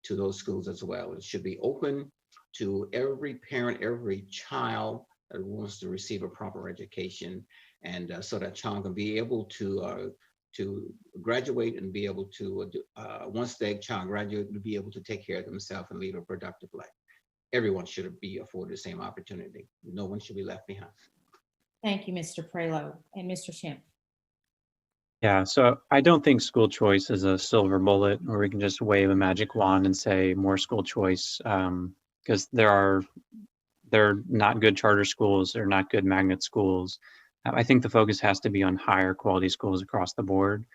to those schools as well. It should be open to every parent, every child that wants to receive a proper education, and so that child can be able to graduate and be able to, once that child graduates, to be able to take care of themselves and lead a productive life. Everyone should be afforded the same opportunity. No one should be left behind. Thank you, Mr. Prelo. And Mr. Schimpf. Yeah, so I don't think school choice is a silver bullet where we can just wave a magic wand and say more school choice, because they're not good charter schools, they're not good magnet schools. I think the focus has to be on higher quality schools across the board.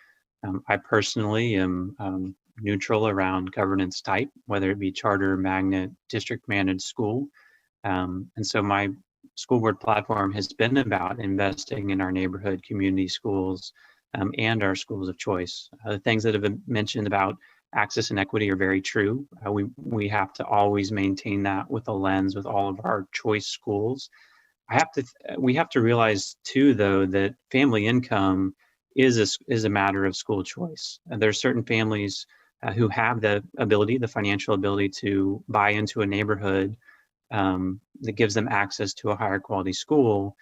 I personally am neutral around governance type, whether it be charter, magnet, district managed school. And so my school board platform has been about investing in our neighborhood community schools and our schools of choice. The things that have been mentioned about access and equity are very true. We have to always maintain that with a lens with all of our choice schools. We have to realize too, though, that family income is a matter of school choice. And there are certain families who have the financial ability to buy into a neighborhood that gives them access to a higher quality school.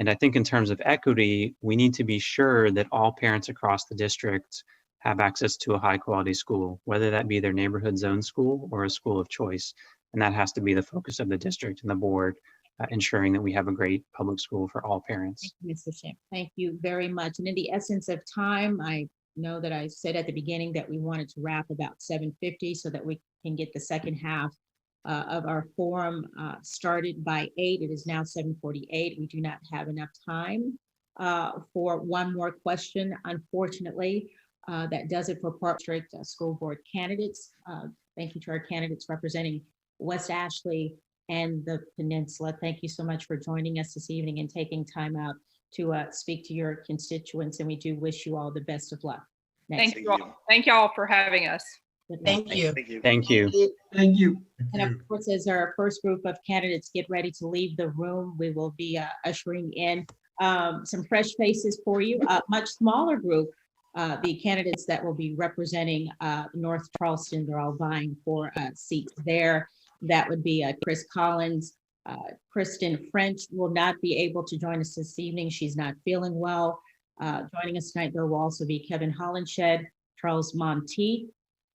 And I think in terms of equity, we need to be sure that all parents across the district have access to a high quality school, whether that be their neighborhood zone school or a school of choice. And that has to be the focus of the district and the board, ensuring that we have a great public school for all parents. Thank you, Mr. Schimpf. Thank you very much. And in the essence of time, I know that I said at the beginning that we wanted to wrap about 7:50 so that we can get the second half of our forum started by 8. It is now 7:48. We do not have enough time for one more question. Unfortunately, that does it for Park District School Board candidates. Thank you to our candidates representing West Ashley and the Peninsula. Thank you so much for joining us this evening and taking time out to speak to your constituents. And we do wish you all the best of luck. Thank you all. Thank you all for having us. Thank you. Thank you. Thank you. And of course, as our first group of candidates get ready to leave the room, we will be ushering in some fresh faces for you. A much smaller group, the candidates that will be representing North Charleston, they're all vying for seats there. That would be Chris Collins. Kristen French will not be able to join us this evening. She's not feeling well. Joining us tonight, there will also be Kevin Hollenshed, Charles Monteith,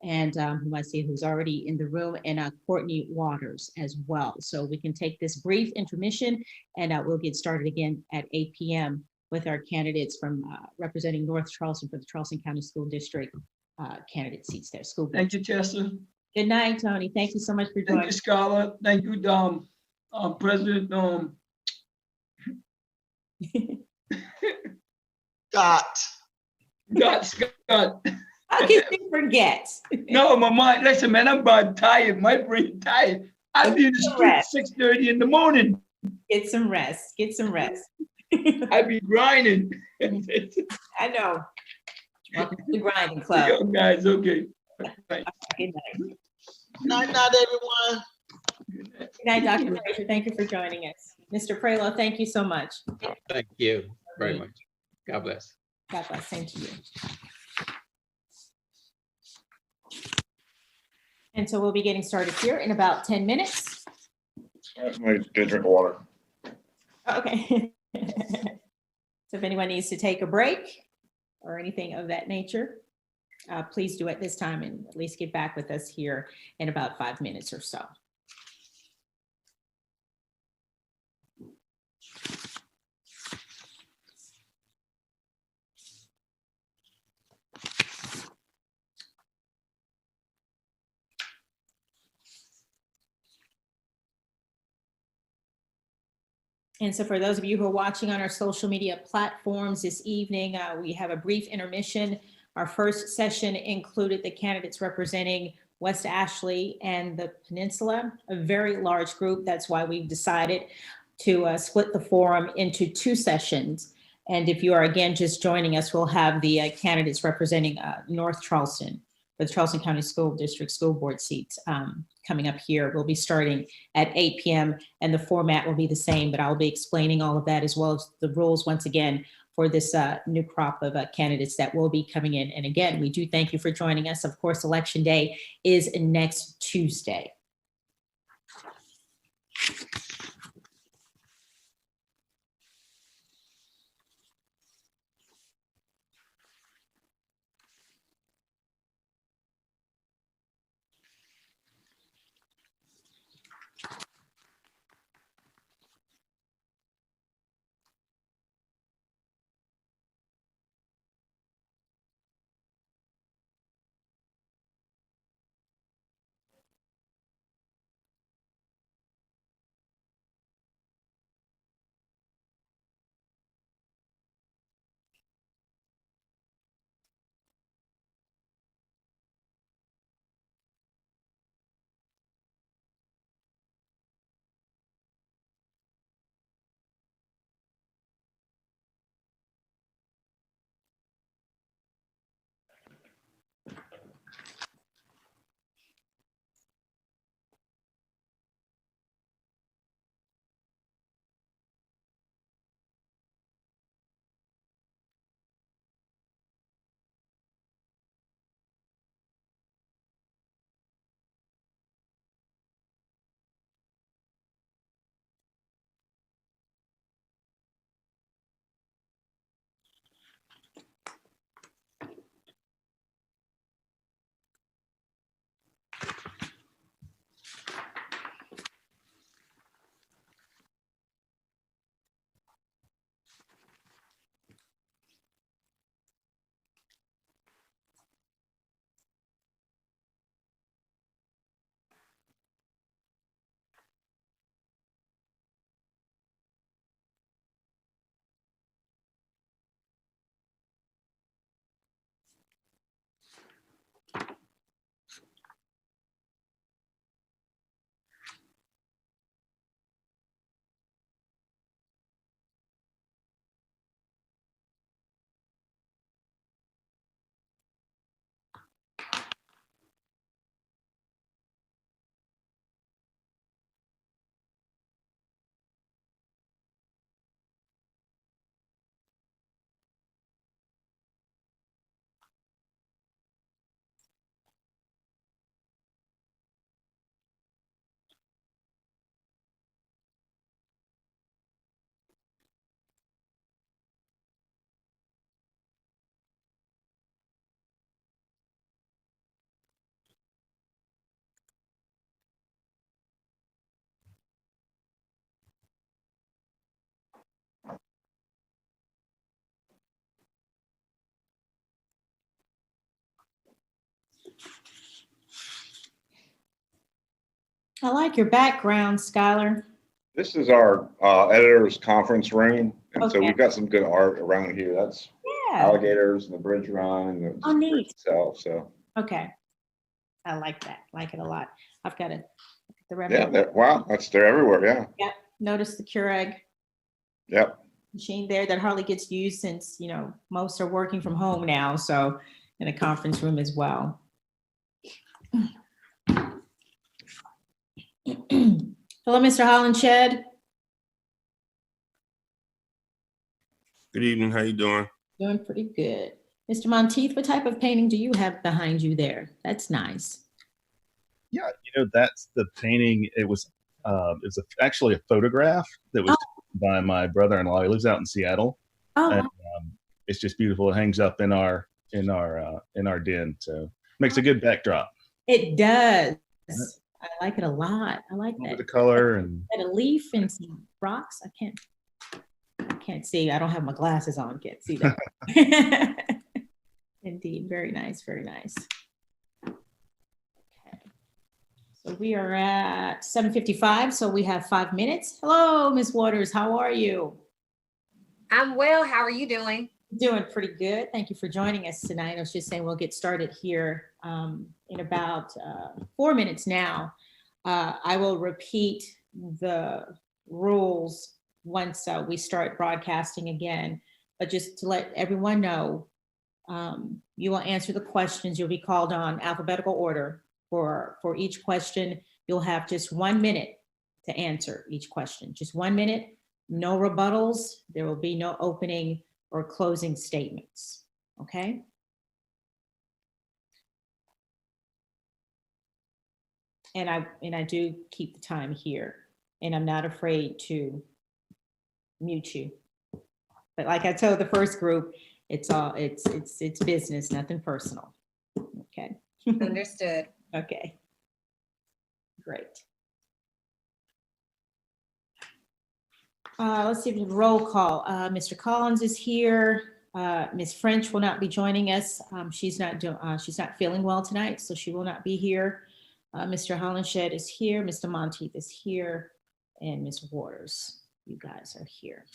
and who I see who's already in the room, and Courtney Waters as well. So we can take this brief intermission and we'll get started again at 8 p.m. with our candidates from representing North Charleston for the Charleston County School District candidate seats there. School board. Thank you, Tessa. Good night, Tony. Thank you so much for joining. Thank you, Scarlett. Thank you, President. Scott. How can you forget? No, my mind. Listen, man, I'm about tired. My brain tired. I'll be in the street at 6:30 in the morning. Get some rest. Get some rest. I be grinding. I know. Welcome to the grinding club. Yo, guys, okay. Bye. Good night. Night, everyone. Good night, Dr. Frazier. Thank you for joining us. Mr. Prelo, thank you so much. Thank you very much. God bless. God bless. Same to you. And so we'll be getting started here in about 10 minutes. I'm gonna go drink water. Okay. So if anyone needs to take a break or anything of that nature, please do at this time and at least get back with us here in about 5 minutes or so. And so for those of you who are watching on our social media platforms this evening, we have a brief intermission. Our first session included the candidates representing West Ashley and the Peninsula, a very large group. That's why we've decided to split the forum into 2 sessions. And if you are again just joining us, we'll have the candidates representing North Charleston for the Charleston County School District School Board seats coming up here. We'll be starting at 8 p.m. and the format will be the same, but I'll be explaining all of that as well as the rules once again for this new crop of candidates that will be coming in. And again, we do thank you for joining us. Of course, Election Day is next Tuesday. I like your background, Skylar. This is our editor's conference room. And so Okay. we've got some good art around here. That's Yeah. alligators and the bridge run and the Oh, bridge neat. itself. So Okay. I like that. Like it a lot. I've got the yeah, revenue. wow, they're everywhere. Yeah. Yep. Notice the Keurig Yep. machine there that hardly gets used since, most are working from home now. So in a conference room as well. Hello, Mr. Hollenshed. Good evening. How you doing? Doing pretty good. Mr. Monteith, what type of painting do you have behind you there? That's nice. Yeah, that's the painting. It was actually a photograph that was taken by my brother-in-law. He lives out in Seattle. Oh, And, it's just beautiful. It hangs up in our den, so makes a good backdrop. it does. I like it a lot. I like With that. the color and Got a leaf and some rocks. I can't see. I don't have my glasses on. Can't see that. Indeed. Very nice. Very nice. Okay. So we are at 7:55. So we have 5 minutes. Hello, Ms. Waters. How are you? I'm well. How are you doing? Doing pretty good. Thank you for joining us tonight. I was just saying we'll get started here in about 4 minutes now. I will repeat the rules once we start broadcasting again, but just to let everyone know, You will answer the questions. You'll be called on alphabetical order. For each question, you'll have just 1 minute to answer each question. Just 1 minute, no rebuttals. There will be no opening or closing statements, okay? And I do keep the time here, and I'm not afraid to mute you. But like I told the first group, it's business, nothing personal. Okay. Understood. Okay. Great. Let's see if we have a roll call. Mr. Collins is here. Ms. French will not be joining us. She's not feeling well tonight, so she will not be here. Mr. Hollenshed is here. Mr. Monteith is here, and Ms. Waters. You guys are here.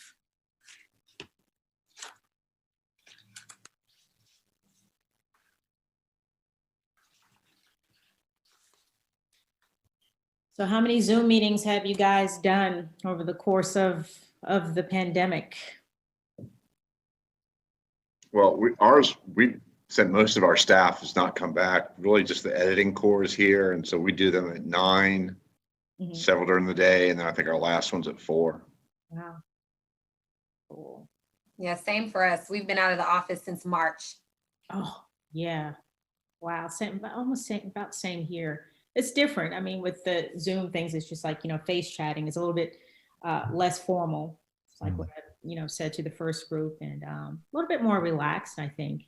So how many Zoom meetings have you guys done over the course of the pandemic? Well, we said most of our staff has not come back. Really just the editing core is here. And so we do them at 9, several during the day. And then I think our last one's at 4. Wow. Cool. Yeah, same for us. We've been out of the office since March. Oh, yeah. Wow. About same here. It's different. I mean, with the Zoom things, it's just like, face chatting is a little bit less formal. It's like what I, said to the first group, and a little bit more relaxed, I think,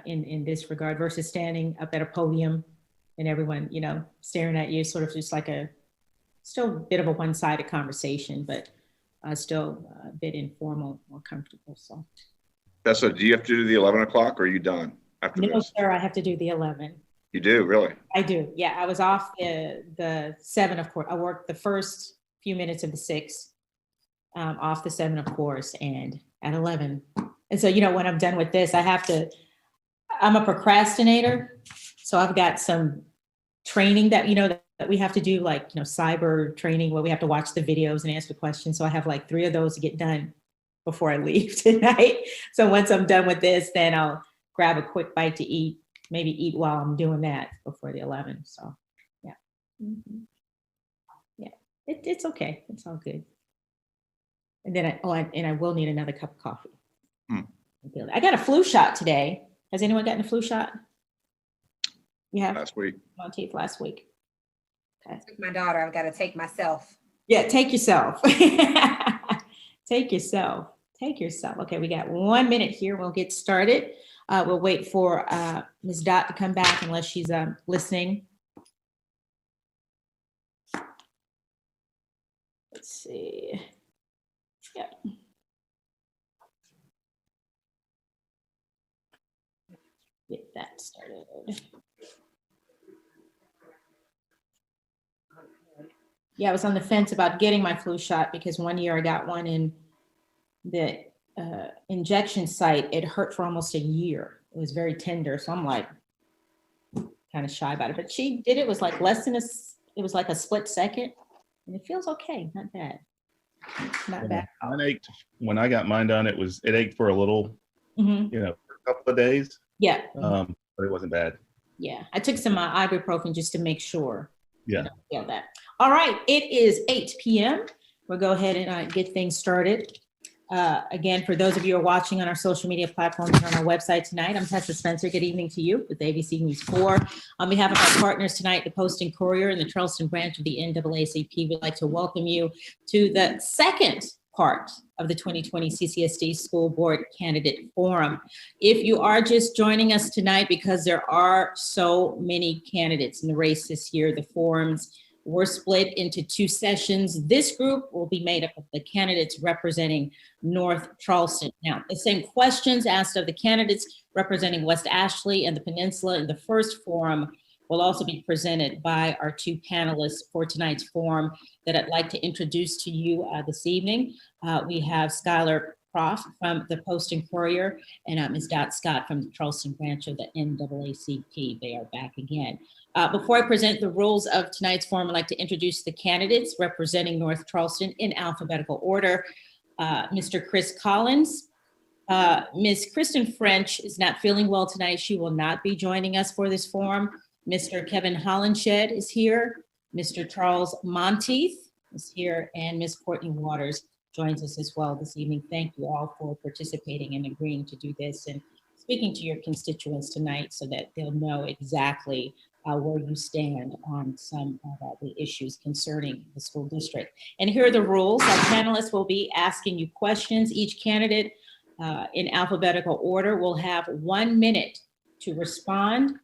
in this regard, versus standing up at a podium and everyone, staring at you, sort of just like still a bit of a one-sided conversation, but still a bit informal, more comfortable. So. Tessa, do you have to do the 11 o'clock or are you done after this? No, sir, I have to do the 11. You do, really? I do. Yeah, I was off the 7, of course. I worked the first few minutes of the 6, off the 7, of course, and at 11. And so, when I'm done with this, I'm a procrastinator. So I've got some training that, that we have to do, like, cyber training where we have to watch the videos and answer questions. So I have like 3 of those to get done before I leave tonight. So once I'm done with this, then I'll grab a quick bite to eat. Maybe eat while I'm doing that before the 11. So, yeah. Yeah, it's okay. It's all good. And then I will need another cup of coffee. I got a flu shot today. Has anyone gotten a flu shot? You have? Last week. Monteith, last week. Okay. Took my daughter. I've got to take myself. Yeah, take yourself. Take yourself. Take yourself. Okay, we got 1 minute here. We'll get started. We'll wait for Ms. Dot to come back unless she's listening. Let's see. Yep. Get that started. Yeah, I was on the fence about getting my flu shot because one year I got one in the injection site. It hurt for almost a year. It was very tender. So I'm like kind of shy about it, but she did. It was like it was like a split second and it feels okay. Not bad. Not bad. Mine ached when I got mine done. It ached for a little, for a couple of days. Yeah. But it wasn't bad. Yeah. I took some ibuprofen just to make sure. Yeah. Feel that. All right. It is 8 p.m. We'll go ahead and get things started. Again, for those of you who are watching on our social media platforms and on our website tonight, I'm Tessa Spencer. Good evening to you with ABC News 4. On behalf of our partners tonight, the Post and Courier and the Charleston branch of the NAACP, we'd like to welcome you to the second part of the 2020 CCSD School Board Candidate Forum. If you are just joining us tonight, because there are so many candidates in the race this year, the forums were split into 2 sessions. This group will be made up of the candidates representing North Charleston. Now, the same questions asked of the candidates representing West Ashley and the Peninsula in the first forum will also be presented by our 2 panelists for tonight's forum that I'd like to introduce to you this evening. We have Skylar Prof from the Post and Courier and Ms. Dot Scott from the Charleston branch of the NAACP. They are back again. Before I present the rules of tonight's forum, I'd like to introduce the candidates representing North Charleston in alphabetical order. Mr. Chris Collins, Ms. Kristen French is not feeling well tonight. She will not be joining us for this forum. Mr. Kevin Hollenshed is here. Mr. Charles Monteith is here, and Ms. Courtney Waters joins us as well this evening. Thank you all for participating and agreeing to do this and speaking to your constituents tonight so that they'll know exactly where you stand on some of the issues concerning the school district. And here are the rules. Our panelists will be asking you questions. Each candidate in alphabetical order will have 1 minute to respond.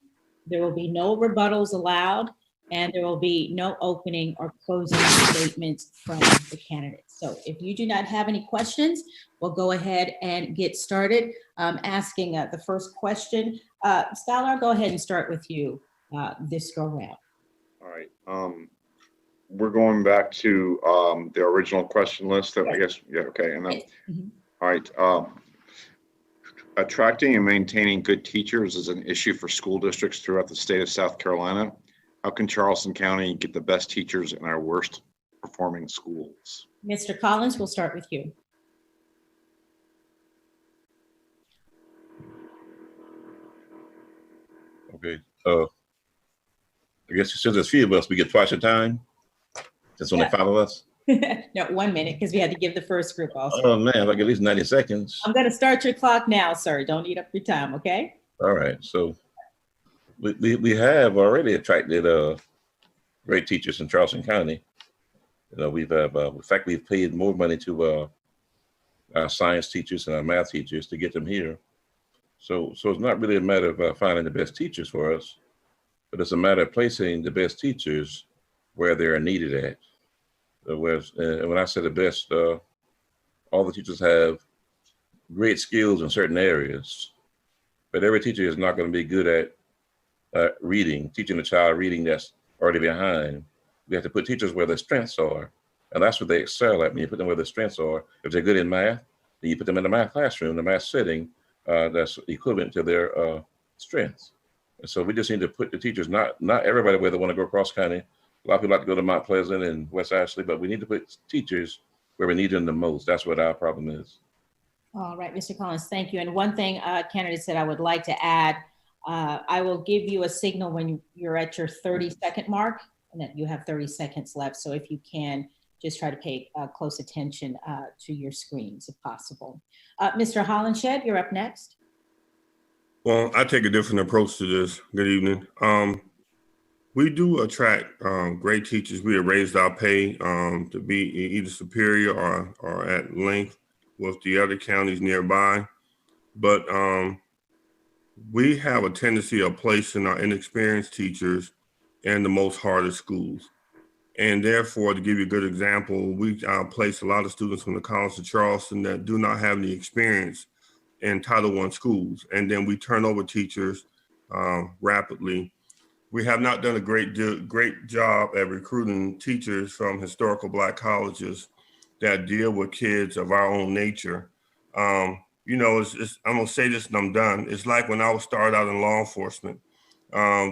There will be no rebuttals allowed, and there will be no opening or closing statements from the candidates. So if you do not have any questions, we'll go ahead and get started asking the first question. Skylar, I'll go ahead and start with you this go round. All right. We're going back to the original question list that I guess, yeah, okay. And then, all right. Attracting and maintaining good teachers is an issue for school districts throughout the state of South Carolina. How can Charleston County get the best teachers in our worst performing schools? Mr. Collins, we'll start with you. Okay. I guess since there's few of us, we get twice the time. That's only 5 of us. No, 1 minute, because we had to give the first group also. Oh man, like at least 90 seconds. I'm going to start your clock now, sir. Don't eat up your time, okay? All right. So we have already attracted great teachers in Charleston County. You know, in fact, we've paid more money to our science teachers and our math teachers to get them here. So it's not really a matter of finding the best teachers for us, but it's a matter of placing the best teachers where they are needed at. When I say the best, all the teachers have great skills in certain areas, but every teacher is not going to be good at teaching a child reading that's already behind. We have to put teachers where their strengths are, and that's what they excel at. When you put them where their strengths are, if they're good in math, then you put them in the math classroom, the math setting that's equivalent to their strengths. And so we just need to put the teachers, not everybody where they want to go cross county. A lot of people like to go to Mount Pleasant and West Ashley, but we need to put teachers where we need them the most. That's what our problem is. All right, Mr. Collins, thank you. And one thing candidate said I would like to add, I will give you a signal when you're at your 30-second mark, and that you have 30 seconds left. So if you can, just try to pay close attention to your screens if possible. Mr. Hollenshed, you're up next. Well, I take a different approach to this. Good evening. We do attract great teachers. We have raised our pay to be either superior or at length with the other counties nearby. But we have a tendency of placing our inexperienced teachers in the most hardest schools. And therefore, to give you a good example, we place a lot of students from the College of Charleston that do not have any experience in Title I schools. And then we turn over teachers rapidly. We have not done a great job at recruiting teachers from historical Black colleges that deal with kids of our own nature. You know, I'm gonna say this and I'm done. It's like when I started out in law enforcement.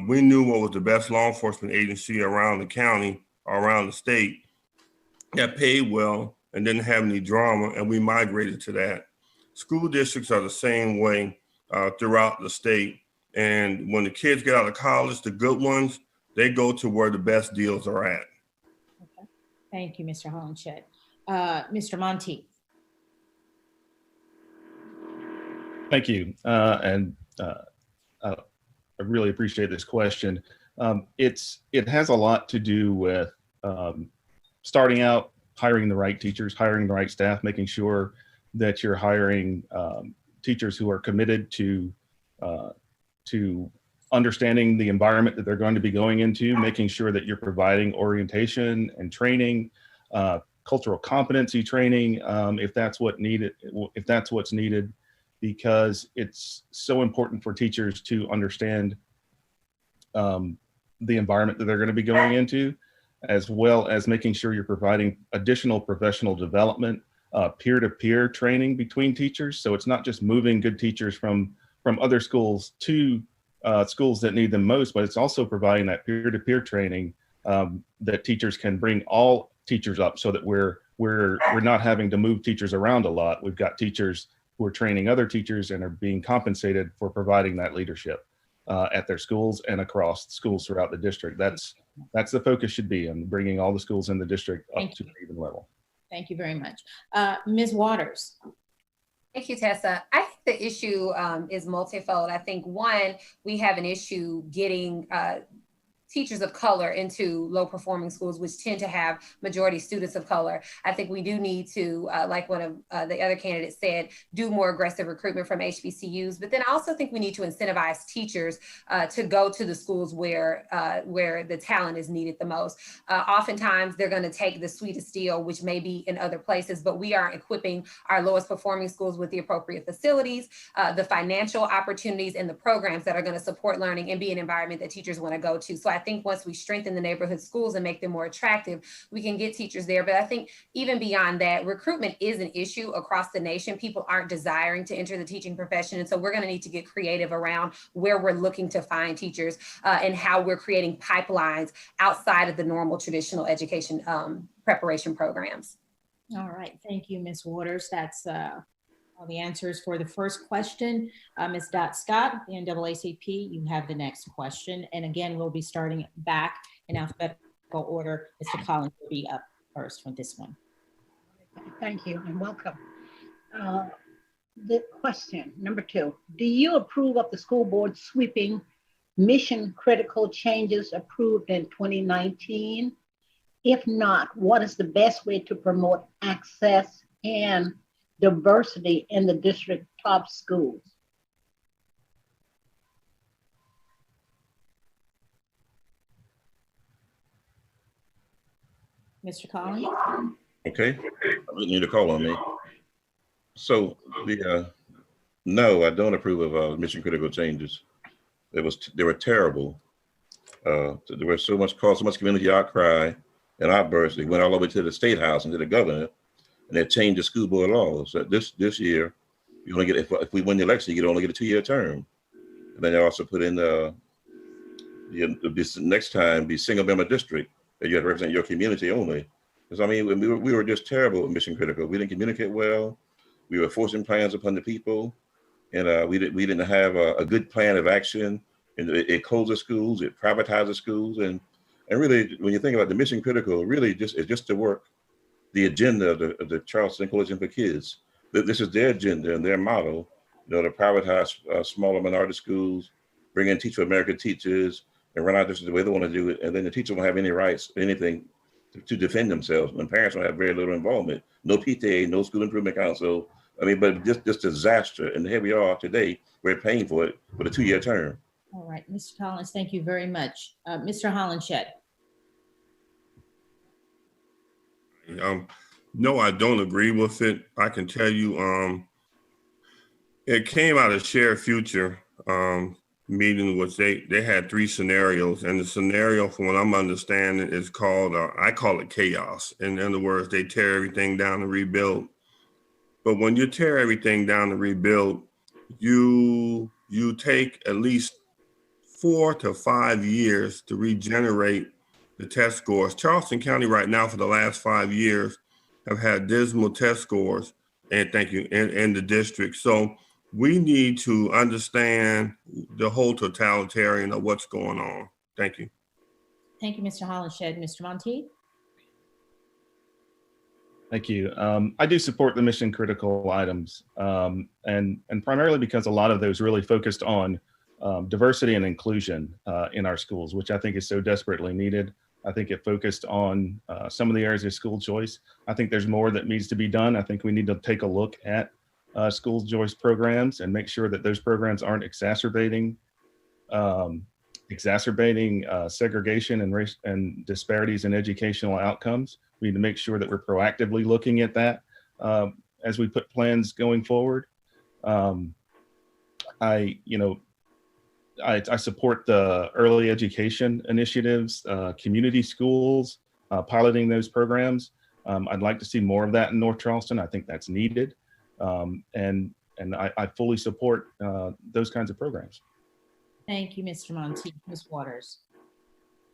We knew what was the best law enforcement agency around the county or around the state that paid well and didn't have any drama, and we migrated to that. School districts are the same way throughout the state. And when the kids get out of college, the good ones, they go to where the best deals are at. Okay. Thank you, Mr. Hollenshed. Mr. Monteith. Thank you. I really appreciate this question. It has a lot to do with starting out, hiring the right teachers, hiring the right staff, making sure that you're hiring teachers who are committed to understanding the environment that they're going to be going into, making sure that you're providing orientation and training, cultural competency training, if that's what's needed, because it's so important for teachers to understand the environment that they're going to be going into, as well as making sure you're providing additional professional development, peer-to-peer training between teachers. So it's not just moving good teachers from other schools to schools that need them most, but it's also providing that peer-to-peer training that teachers can bring all teachers up, so that we're not having to move teachers around a lot. We've got teachers who are training other teachers and are being compensated for providing that leadership at their schools and across schools throughout the district. That's the focus should be on bringing all the schools in the district up to an even level. Thank you very much. Ms. Waters. Thank you, Tessa. I think the issue is multifold. I think one, we have an issue getting teachers of color into low performing schools, which tend to have majority students of color. I think we do need to, like one of the other candidates said, do more aggressive recruitment from HBCUs. But then I also think we need to incentivize teachers to go to the schools where the talent is needed the most. Oftentimes they're going to take the sweetest deal, which may be in other places, but we aren't equipping our lowest performing schools with the appropriate facilities, the financial opportunities, and the programs that are going to support learning and be an environment that teachers want to go to. So I think once we strengthen the neighborhood schools and make them more attractive, we can get teachers there. But I think even beyond that, recruitment is an issue across the nation. People aren't desiring to enter the teaching profession. And so we're going to need to get creative around where we're looking to find teachers and how we're creating pipelines outside of the normal traditional education preparation programs. All right. Thank you, Ms. Waters. That's all the answers for the first question. Ms. Dot Scott, the NAACP, you have the next question. And again, we'll be starting back in alphabetical order. Mr. Collins will be up first for this one. Thank you and welcome. The question number 2, do you approve of the school board sweeping mission critical changes approved in 2019? If not, what is the best way to promote access and diversity in the district top schools? Mr. Collins? Okay, I didn't need to call on me. So no, I don't approve of mission critical changes. They were terrible. There was so much community outcry and outbursts. They went all the way to the State House and to the governor, and they changed the school board laws. So this year, you only get, if we win the election, you can only get a 2-year term. And then they also put in this next time the single member district that you have to represent your community only. Because I mean, we were just terrible at mission critical. We didn't communicate well. We were forcing plans upon the people, and we didn't have a good plan of action. And it closed the schools, it privatized the schools, and really, when you think about the mission critical, really it's just to work the agenda of the Charleston Coalition for Kids. This is their agenda and their model, to privatize smaller minority schools, bring in Teach for America teachers, and run out this is the way they want to do it. And then the teacher won't have any rights, anything to defend themselves. And parents will have very little involvement. No PTA, no school improvement council. I mean, but just disaster. And here we are today, we're paying for it with a 2-year term. All right, Mr. Collins, thank you very much. Mr. Hollenshed. No, I don't agree with it. I can tell you, it came out of Share Future meeting, which they had 3 scenarios, and the scenario, from what I'm understanding, is called I call it chaos. In other words, they tear everything down and rebuild. But when you tear everything down and rebuild, you take at least 4 to 5 years to regenerate the test scores. Charleston County right now for the last 5 years have had dismal test scores, and thank you, in the district. So we need to understand the whole totalitarian of what's going on. Thank you. Thank you, Mr. Hollenshed. Mr. Monteith? Thank you. I do support the mission critical items, and primarily because a lot of those really focused on diversity and inclusion in our schools, which I think is so desperately needed. I think it focused on some of the areas of school choice. I think there's more that needs to be done. I think we need to take a look at school choice programs and make sure that those programs aren't exacerbating segregation and race and disparities in educational outcomes. We need to make sure that we're proactively looking at that as we put plans going forward. I support the early education initiatives, community schools, piloting those programs. I'd like to see more of that in North Charleston. I think that's needed. And I fully support those kinds of programs. Thank you, Mr. Monteith. Ms. Waters?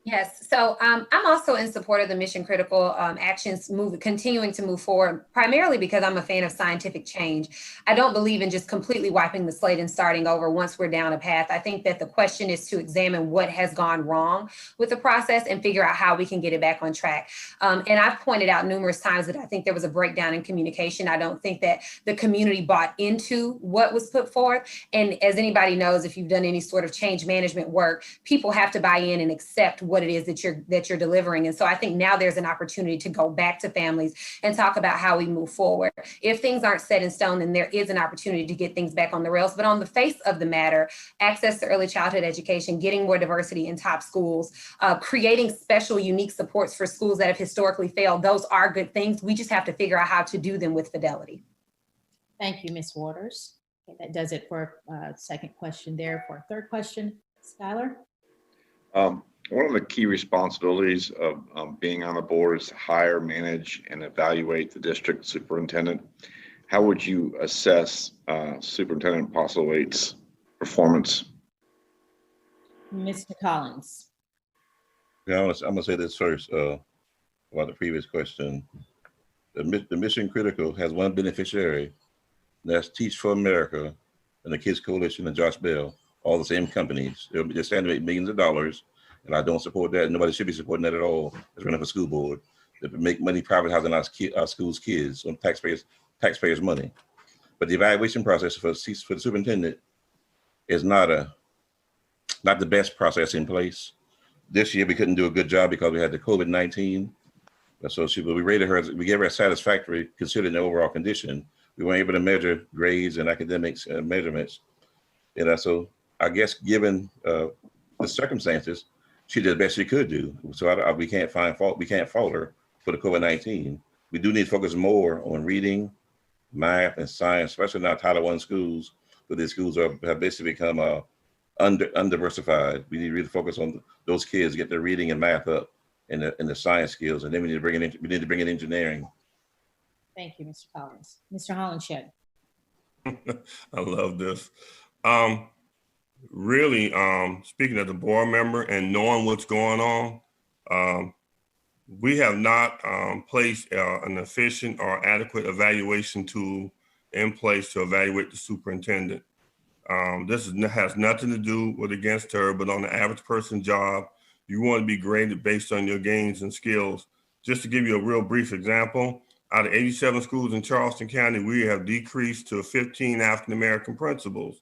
Yes, so I'm also in support of the mission critical actions continuing to move forward, primarily because I'm a fan of scientific change. I don't believe in just completely wiping the slate and starting over once we're down a path. I think that the question is to examine what has gone wrong with the process and figure out how we can get it back on track. And I've pointed out numerous times that I think there was a breakdown in communication. I don't think that the community bought into what was put forth. And as anybody knows, if you've done any sort of change management work, people have to buy in and accept what it is that you're delivering. And so I think now there's an opportunity to go back to families and talk about how we move forward. If things aren't set in stone, then there is an opportunity to get things back on the rails. But on the face of the matter, access to early childhood education, getting more diversity in top schools, creating special, unique supports for schools that have historically failed, those are good things. We just have to figure out how to do them with fidelity. Thank you, Ms. Waters. Okay, that does it for second question there. For third question, Skylar. One of the key responsibilities of being on the board is to hire, manage, and evaluate the district superintendent. How would you assess Superintendent Postlewaite's performance? Mr. Collins. Yeah, I'm gonna say this first about the previous question. The mission critical has one beneficiary, and that's Teach for America and the Kids Coalition and Josh Bell, all the same companies. They're standing to make millions of dollars. And I don't support that. Nobody should be supporting that at all. As running for school board, that make money privatizing our schools' kids on taxpayers' money. But the evaluation process for the superintendent is not the best process in place. This year we couldn't do a good job because we had the COVID-19. So we rated her, we gave her a satisfactory considering the overall condition. We weren't able to measure grades and academics measurements. And so I guess given the circumstances, she did the best she could do. So we can't find fault. We can't fault her for the COVID-19. We do need to focus more on reading, math, and science, especially in our Title I schools, where these schools have basically become undiversified. We need to really focus on those kids, get their reading and math up, and the science skills, and then we need to bring in engineering. Thank you, Mr. Collins. Mr. Hollenshed. I love this. Really, speaking as a board member and knowing what's going on, we have not placed an efficient or adequate evaluation tool in place to evaluate the superintendent. This has nothing to do with against her, but on the average person job, you want to be graded based on your gains and skills. Just to give you a real brief example, out of 87 schools in Charleston County, we have decreased to 15 African-American principals.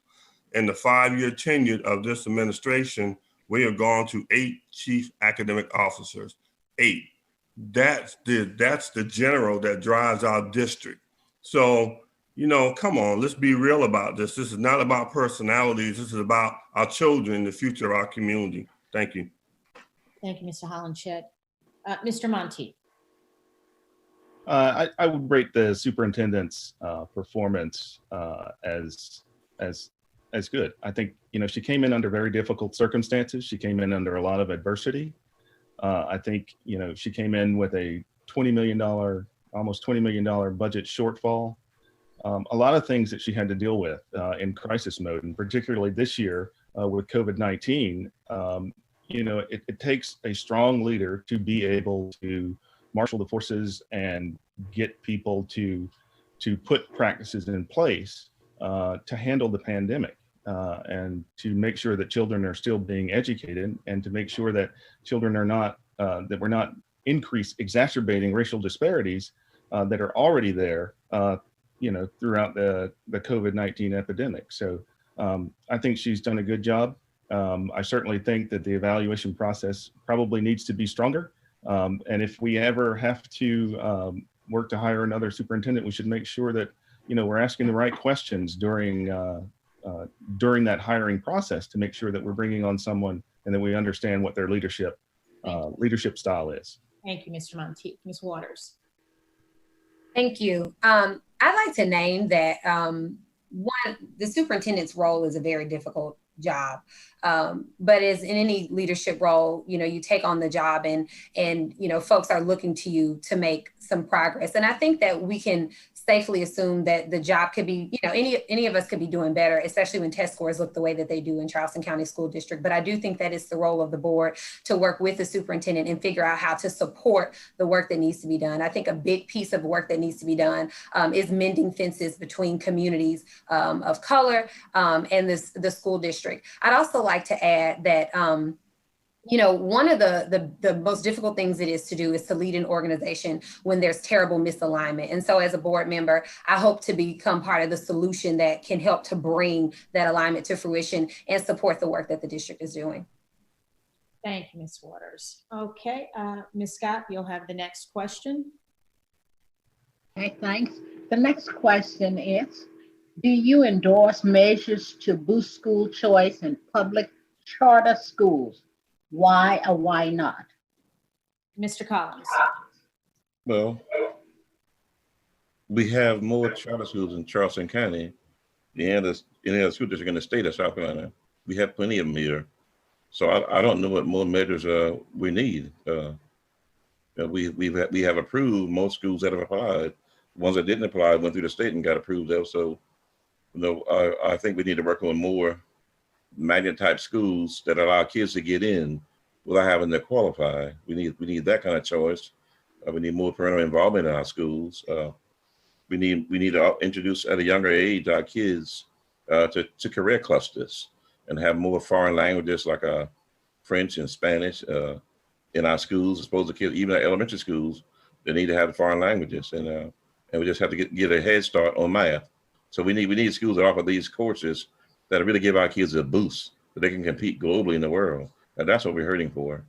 In the 5-year tenure of this administration, we have gone to 8 chief academic officers, 8. That's the general that drives our district. So, come on, let's be real about this. This is not about personalities. This is about our children, the future of our community. Thank you. Thank you, Mr. Hollenshed. Mr. Monteith. I would rate the superintendent's performance as good. I think, she came in under very difficult circumstances. She came in under a lot of adversity. I think, she came in with a almost $20 million budget shortfall. A lot of things that she had to deal with in crisis mode, and particularly this year with COVID-19, it takes a strong leader to be able to marshal the forces and get people to put practices in place to handle the pandemic and to make sure that children are still being educated, and to make sure that children are not, that we're not exacerbating racial disparities that are already there, throughout the COVID-19 epidemic. So I think she's done a good job. I certainly think that the evaluation process probably needs to be stronger. And if we ever have to work to hire another superintendent, we should make sure that, we're asking the right questions during that hiring process to make sure that we're bringing on someone and that we understand what their leadership style is. Thank you, Mr. Monteith. Ms. Waters. Thank you. I'd like to name that the superintendent's role is a very difficult job. But as in any leadership role, you know, you take on the job and, you know, folks are looking to you to make some progress. And I think that we can safely assume that the job could be, you know, any of us could be doing better, especially when test scores look the way that they do in Charleston County School District. But I do think that it's the role of the board to work with the superintendent and figure out how to support the work that needs to be done. I think a big piece of work that needs to be done is mending fences between communities of color and the school district. I'd also like to add that you know, one of the most difficult things it is to do is to lead an organization when there's terrible misalignment. And so as a board member, I hope to become part of the solution that can help to bring that alignment to fruition and support the work that the district is doing. Thank you, Ms. Waters. Okay, Ms. Scott, you'll have the next question. Okay, thanks. The next question is, do you endorse measures to boost school choice in public charter schools? Why or why not? Mr. Collins. Well, we have more charter schools in Charleston County than any other school district in the state of South Carolina. We have plenty of them here. So I don't know what more measures we need. We have approved most schools that have applied. The ones that didn't apply went through the state and got approved there. So, you know, I think we need to work on more magnet type schools that allow kids to get in without having to qualify. We need that kind of choice. We need more parental involvement in our schools. We need to introduce at a younger age our kids to career clusters and have more foreign languages like French and Spanish in our schools, as opposed to kids, even at elementary schools, they need to have foreign languages, and we just have to get a head start on math. So we need schools that offer these courses that really give our kids a boost so they can compete globally in the world. And that's what we're hurting for.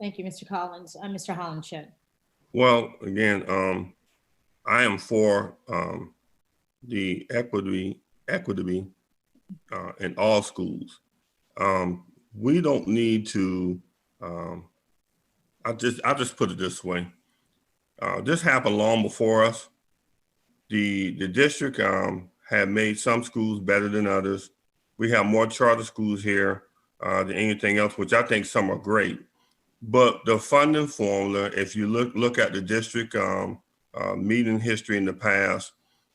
Thank you, Mr. Collins. Mr. Hollenshed. Well, again, I am for the equity in all schools. We don't need to. I'll just put it this way. This happened long before us. The district had made some schools better than others. We have more charter schools here than anything else, which I think some are great. But the funding formula, if you look at the district meeting history in the past,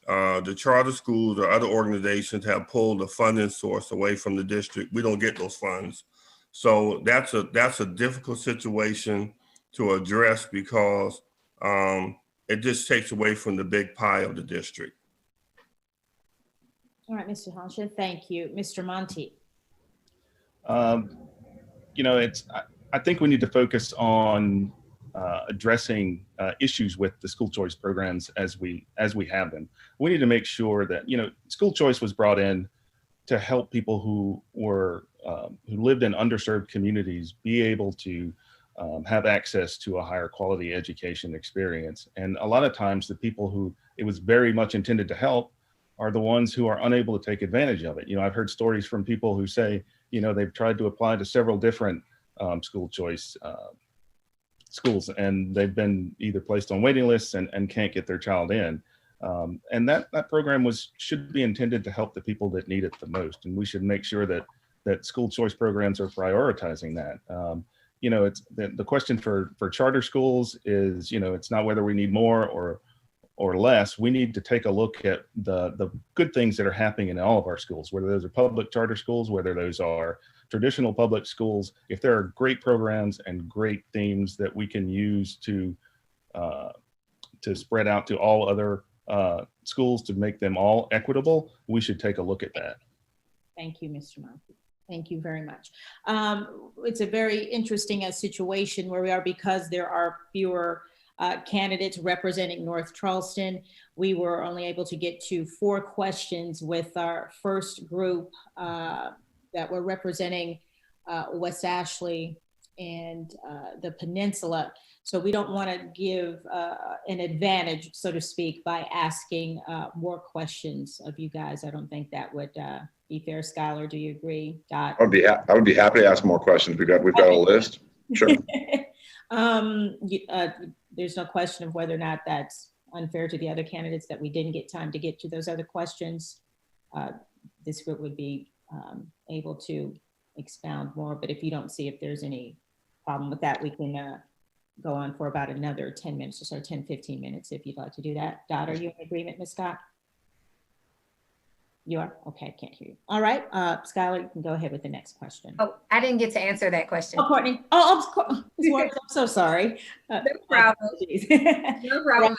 the charter schools or other organizations have pulled the funding source away from the district. We don't get those funds. So that's a difficult situation to address because it just takes away from the big pie of the district. All right, Mr. Hollenshed, thank you. Mr. Monty. You know, I think we need to focus on addressing issues with the school choice programs as we have them. We need to make sure that, you know, school choice was brought in to help people who lived in underserved communities be able to have access to a higher quality education experience. And a lot of times the people who it was very much intended to help are the ones who are unable to take advantage of it. You know, I've heard stories from people who say, you know, they've tried to apply to several different school choice schools, and they've been either placed on waiting lists and can't get their child in. And that program should be intended to help the people that need it the most. And we should make sure that school choice programs are prioritizing that. You know, it's the question for charter schools is, you know, it's not whether we need more or less. We need to take a look at the good things that are happening in all of our schools, whether those are public charter schools, whether those are traditional public schools. If there are great programs and great themes that we can use to spread out to all other schools to make them all equitable, we should take a look at that. Thank you, Mr. Monty. Thank you very much. It's a very interesting situation where we are because there are fewer candidates representing North Charleston. We were only able to get to 4 questions with our first group that were representing West Ashley and the Peninsula. So we don't want to give an advantage, so to speak, by asking more questions of you guys. I don't think that would be fair. Skylar, do you agree? Dot? I would be happy to ask more questions. We've got a list. Sure. There's no question of whether or not that's unfair to the other candidates that we didn't get time to get to those other questions. This group would be able to expound more, but if you don't see if there's any problem with that, we can go on for about another 10 minutes or so, 10, 15 minutes if you'd like to do that. Dot, are you in agreement, Ms. Scott? You are? Okay, can't hear you. All right, Skylar, you can go ahead with the next question. Oh, I didn't get to answer that question. Oh, Courtney. Oh, Ms. Waters, I'm so sorry. No problem. No problem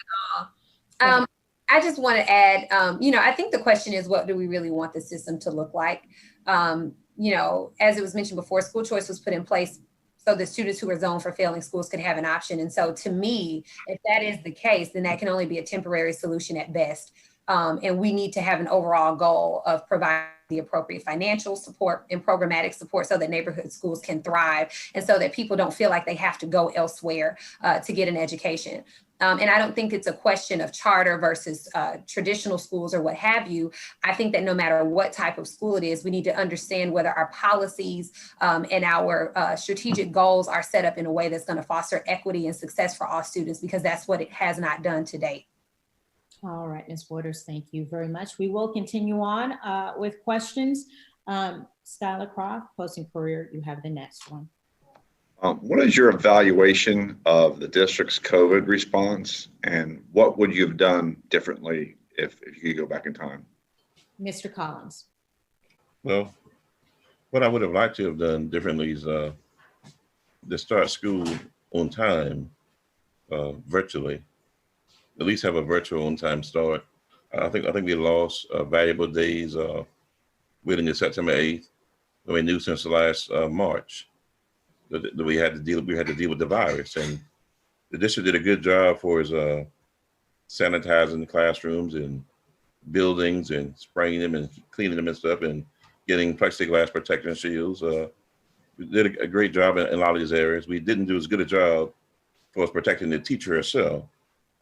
at all. I just want to add, I think the question is, what do we really want the system to look like? As it was mentioned before, school choice was put in place so the students who are zoned for failing schools could have an option. And so to me, if that is the case, then that can only be a temporary solution at best. And we need to have an overall goal of providing the appropriate financial support and programmatic support so that neighborhood schools can thrive and so that people don't feel like they have to go elsewhere to get an education. And I don't think it's a question of charter versus traditional schools or what have you. I think that no matter what type of school it is, we need to understand whether our policies and our strategic goals are set up in a way that's going to foster equity and success for all students, because that's what it has not done to date. All right, Ms. Waters, thank you very much. We will continue on with questions. Skylar Croft, Post and Courier, you have the next one. What is your evaluation of the district's COVID response, and what would you have done differently if you could go back in time? Mr. Collins. Well, what I would have liked to have done differently is to start school on time, virtually. At least have a virtual on-time start. I think we lost valuable days within the September 8th. We knew since the last March that we had to deal with the virus, and the district did a good job for us sanitizing the classrooms and buildings and spraying them and cleaning them and stuff and getting plexiglass protection shields. We did a great job in a lot of these areas. We didn't do as good a job for us protecting the teacher herself.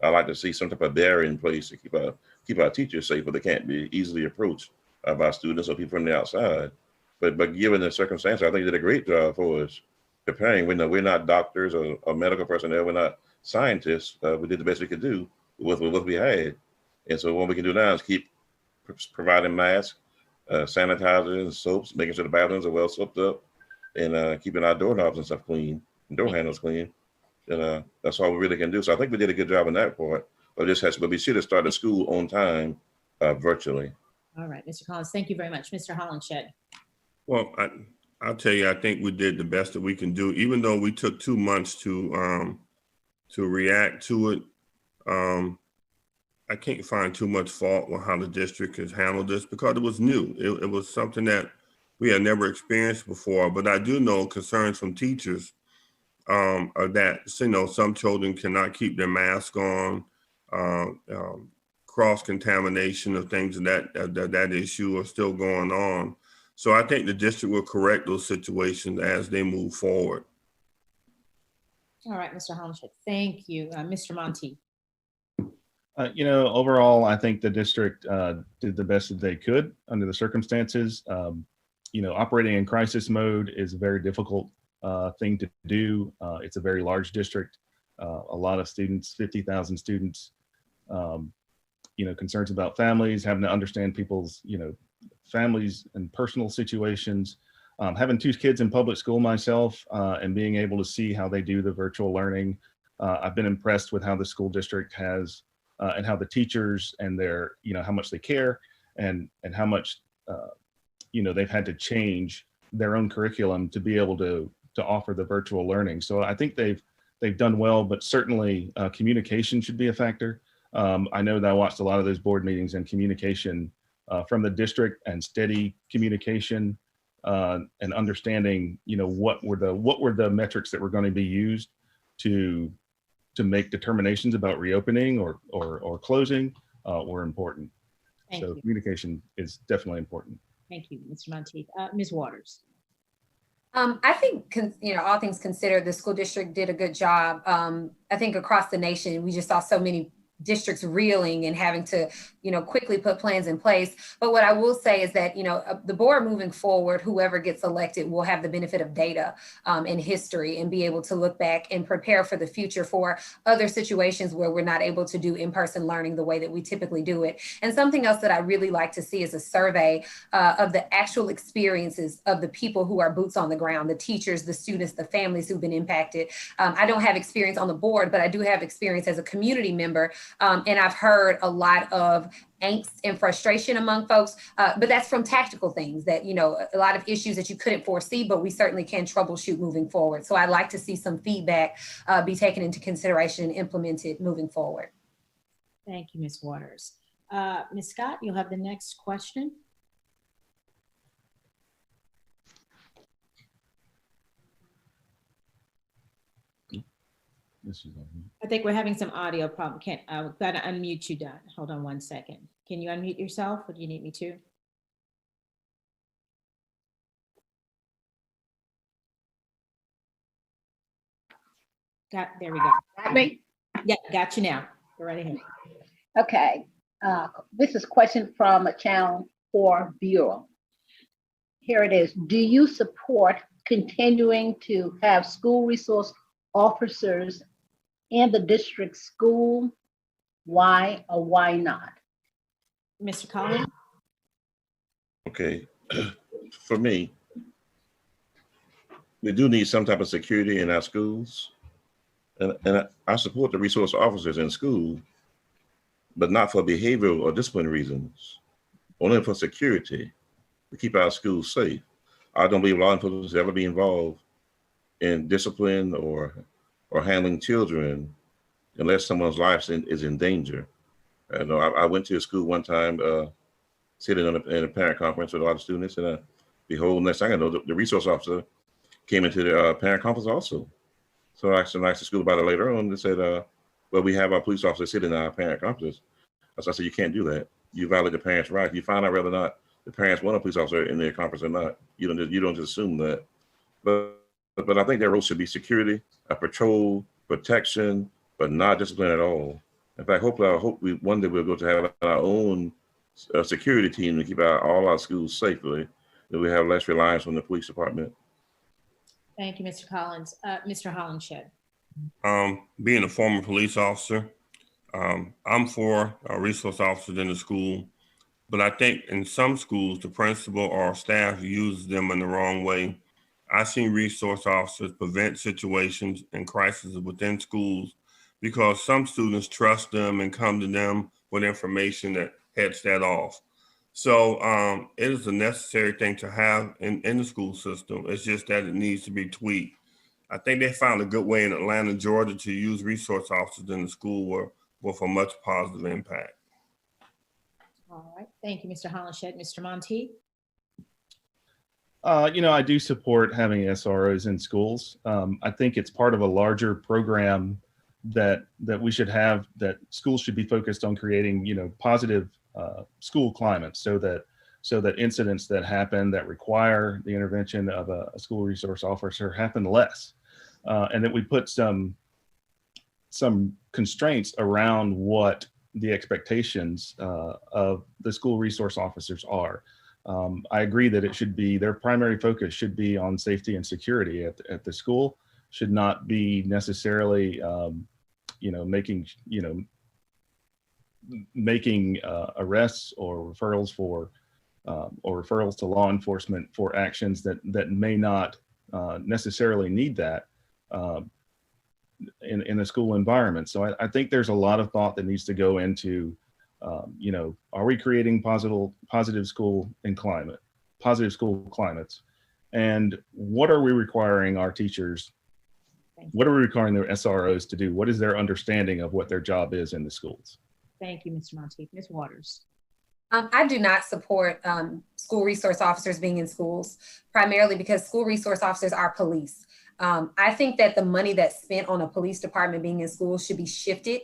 I like to see some type of barrier in place to keep our teachers safe, but they can't be easily approached by students or people from the outside. But given the circumstances, I think they did a great job for us preparing. We're not doctors or medical personnel. We're not scientists. We did the best we could do with what we had. And so what we can do now is keep providing masks, sanitizers, and soaps, making sure the bathrooms are well soaped up, and keeping our doorknobs and stuff clean, and door handles clean. And that's all we really can do. So I think we did a good job on that part. But we should have started school on time virtually. All right, Mr. Collins, thank you very much. Mr. Hollenshed. Well, I'll tell you, I think we did the best that we can do, even though we took 2 months to react to it. I can't find too much fault with how the district has handled this because it was new. It was something that we had never experienced before. But I do know concerns from teachers are that some children cannot keep their mask on, cross-contamination of things, and that issue are still going on. So I think the district will correct those situations as they move forward. All right, Mr. Hollenshed, thank you. Mr. Monteith. Overall, I think the district did the best that they could under the circumstances. Operating in crisis mode is a very difficult thing to do. It's a very large district, a lot of students, 50,000 students, concerns about families, having to understand people's, families and personal situations. Having 2 kids in public school myself and being able to see how they do the virtual learning. I've been impressed with how the school district has and how the teachers and their, how much they care and how much, they've had to change their own curriculum to be able to offer the virtual learning. So I think they've done well, but certainly communication should be a factor. I know that I watched a lot of those board meetings, and communication from the district and steady communication and understanding, what were the metrics that were going to be used to make determinations about reopening or closing were important. Thank so you. Communication is definitely important. Thank you, Mr. Monteith. Ms. Waters. I think, all things considered, the school district did a good job. I think across the nation, we just saw so many districts reeling and having to, quickly put plans in place. But what I will say is that, the board moving forward, whoever gets elected will have the benefit of data and history and be able to look back and prepare for the future for other situations where we're not able to do in-person learning the way that we typically do it. And something else that I really like to see is a survey of the actual experiences of the people who are boots on the ground, the teachers, the students, the families who've been impacted. I don't have experience on the board, but I do have experience as a community member. And I've heard a lot of angst and frustration among folks, but that's from tactical things that, a lot of issues that you couldn't foresee, but we certainly can troubleshoot moving forward. So I'd like to see some feedback be taken into consideration and implemented moving forward. Thank you, Ms. Waters. Ms. Scott, you'll have the next question. I think we're having some audio problem. I've got to unmute you, Don. Hold on one second. Can you unmute yourself, or do you need me to? There we go. Got me? Yeah, got you now. Go right ahead. Okay. This is a question from Channel 4 Bureau. Here it is. Do you support continuing to have school resource officers in the district school? Why or why not? Mr. Collins? Okay, for me, we do need some type of security in our schools. And I support the resource officers in school, but not for behavioral or discipline reasons, only for security, to keep our schools safe. I don't believe law enforcement should ever be involved in discipline or handling children unless someone's life is in danger. I went to a school one time, sitting in a parent conference with a lot of students, and behold, next thing I know, the resource officer came into the parent conference also. So I asked the school about it later on, and they said, well, we have our police officers sitting in our parent conference. So I said, you can't do that. You violate the parents' right. You find out whether or not the parents want a police officer in their conference or not. You don't just assume that. But I think their role should be security, patrol, protection, but not discipline at all. In fact, one day we'll go to have our own security team to keep all our schools safely, that we have less reliance on the police department. Thank you, Mr. Collins. Mr. Hollenshed. Being a former police officer, I'm for resource officers in the school, but I think in some schools, the principal or staff uses them in the wrong way. I've seen resource officers prevent situations and crises within schools because some students trust them and come to them with information that heads that off. So it is a necessary thing to have in the school system. It's just that it needs to be tweaked. I think they found a good way in Atlanta, Georgia to use resource officers in the school with a much positive impact. All right, thank you, Mr. Hollenshed. Mr. Monteith? I do support having SROs in schools. I think it's part of a larger program that we should have, that schools should be focused on creating, positive school climates so that incidents that happen that require the intervention of a school resource officer happen less, and that we put some constraints around what the expectations of the school resource officers are. I agree that it should be, their primary focus should be on safety and security at the school, should not be necessarily making arrests or referrals to law enforcement for actions that may not necessarily need that in a school environment. So I think there's a lot of thought that needs to go into, are we creating positive school climates, and what are we requiring our teachers? What are we requiring their SROs to do? What is their understanding of what their job is in the schools? Thank you, Mr. Monteith. Ms. Waters. I do not support school resource officers being in schools, primarily because school resource officers are police. I think that the money that's spent on a police department being in schools should be shifted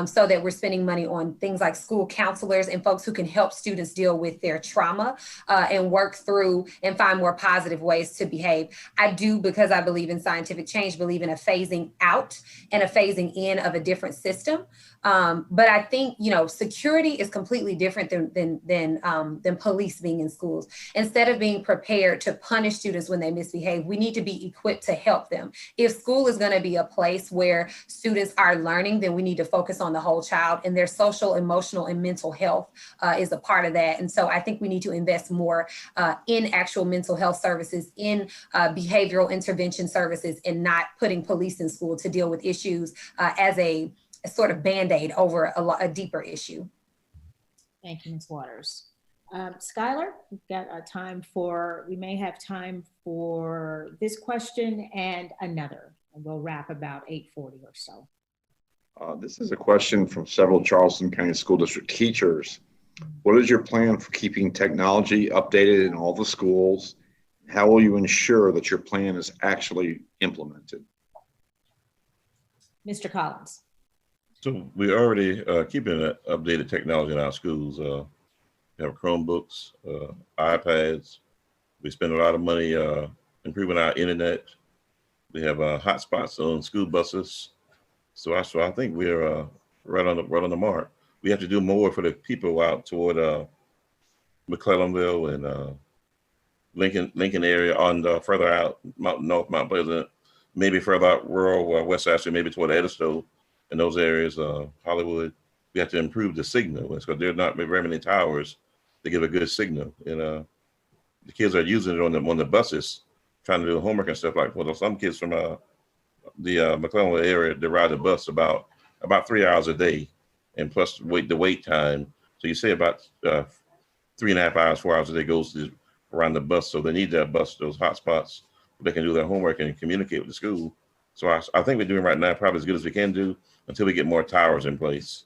so that we're spending money on things like school counselors and folks who can help students deal with their trauma and work through and find more positive ways to behave. I do, because I believe in scientific change, believe in a phasing out and a phasing in of a different system. But I think, you know, security is completely different than police being in schools. Instead of being prepared to punish students when they misbehave, we need to be equipped to help them. If school is going to be a place where students are learning, then we need to focus on the whole child, and their social, emotional, and mental health is a part of that. And so I think we need to invest more in actual mental health services, in behavioral intervention services, and not putting police in school to deal with issues as a sort of Band-Aid over a deeper issue. Thank you, Ms. Waters. Skylar, we've got we may have time for this question and another, and we'll wrap about 8:40 or so. This is a question from several Charleston County School District teachers. What is your plan for keeping technology updated in all the schools? How will you ensure that your plan is actually implemented? Mr. Collins. So we already keeping updated technology in our schools. We have Chromebooks, iPads. We spend a lot of money improving our internet. We have hotspots on school buses. So I think we're right on the mark. We have to do more for the people out toward McClellanville and Lincoln area, on further out Mount Pleasant, maybe further out rural West Ashland, maybe toward Edisto. In those areas, Hollywood, we have to improve the signal because there are not very many towers to give a good signal. And the kids are using it on the buses, trying to do homework and stuff like that. Well, some kids from the McClellan area, they ride the bus about 3 hours a day, and plus the wait time. So you say about 3.5 hours, 4 hours a day goes around the bus. So they need that bus, those hotspots, so they can do their homework and communicate with the school. So I think we're doing right now probably as good as we can do until we get more towers in place.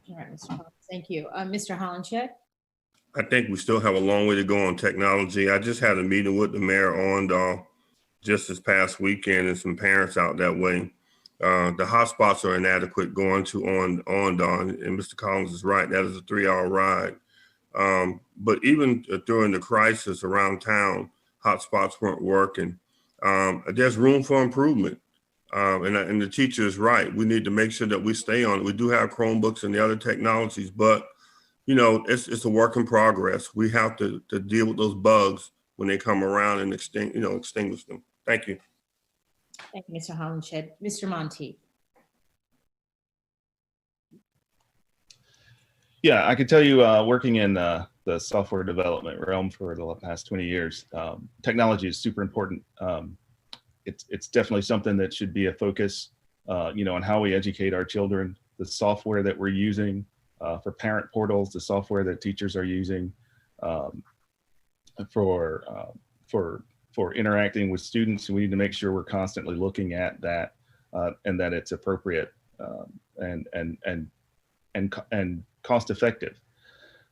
All right, Mr. Collins, thank you. Mr. Hollenshed? I think we still have a long way to go on technology. I just had a meeting with the mayor on just this past weekend, and some parents out that way. The hotspots are inadequate going to on and Mr. Collins is right. That is a 3-hour ride. But even during the crisis around town, hotspots weren't working. There's room for improvement. And the teacher is right. We need to make sure that we stay on it. We do have Chromebooks and the other technologies, but you know, it's a work in progress. We have to deal with those bugs when they come around and extinguish them. Thank you. Thank you, Mr. Hollenshed. Mr. Monteith. Yeah, I can tell you, working in the software development realm for the past 20 years, technology is super important. It's definitely something that should be a focus, on how we educate our children. The software that we're using for parent portals, the software that teachers are using for interacting with students, we need to make sure we're constantly looking at that and that it's appropriate and cost effective.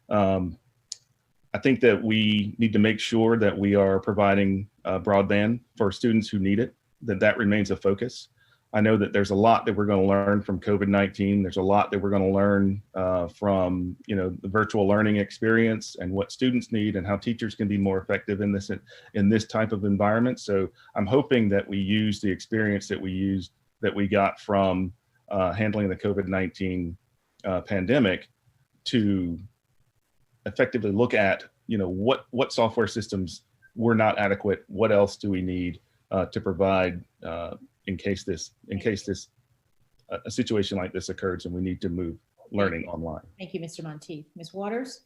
I think that we need to make sure that we are providing broadband for students who need it, that remains a focus. I know that there's a lot that we're going to learn from COVID-19. There's a lot that we're going to learn from, the virtual learning experience and what students need and how teachers can be more effective in this type of environment. So I'm hoping that we use the experience that we got from handling the COVID-19 pandemic to effectively look at, what software systems were not adequate. What else do we need to provide in case a situation like this occurs and we need to move learning online. Thank you, Mr. Monteith. Ms. Waters?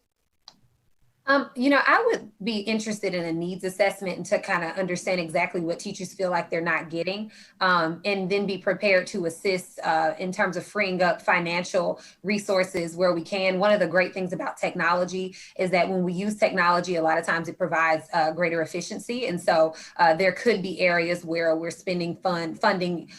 I would be interested in a needs assessment and to kind of understand exactly what teachers feel like they're not getting, and then be prepared to assist in terms of freeing up financial resources where we can. One of the great things about technology is that when we use technology, a lot of times it provides greater efficiency. And so there could be areas where we're spending funding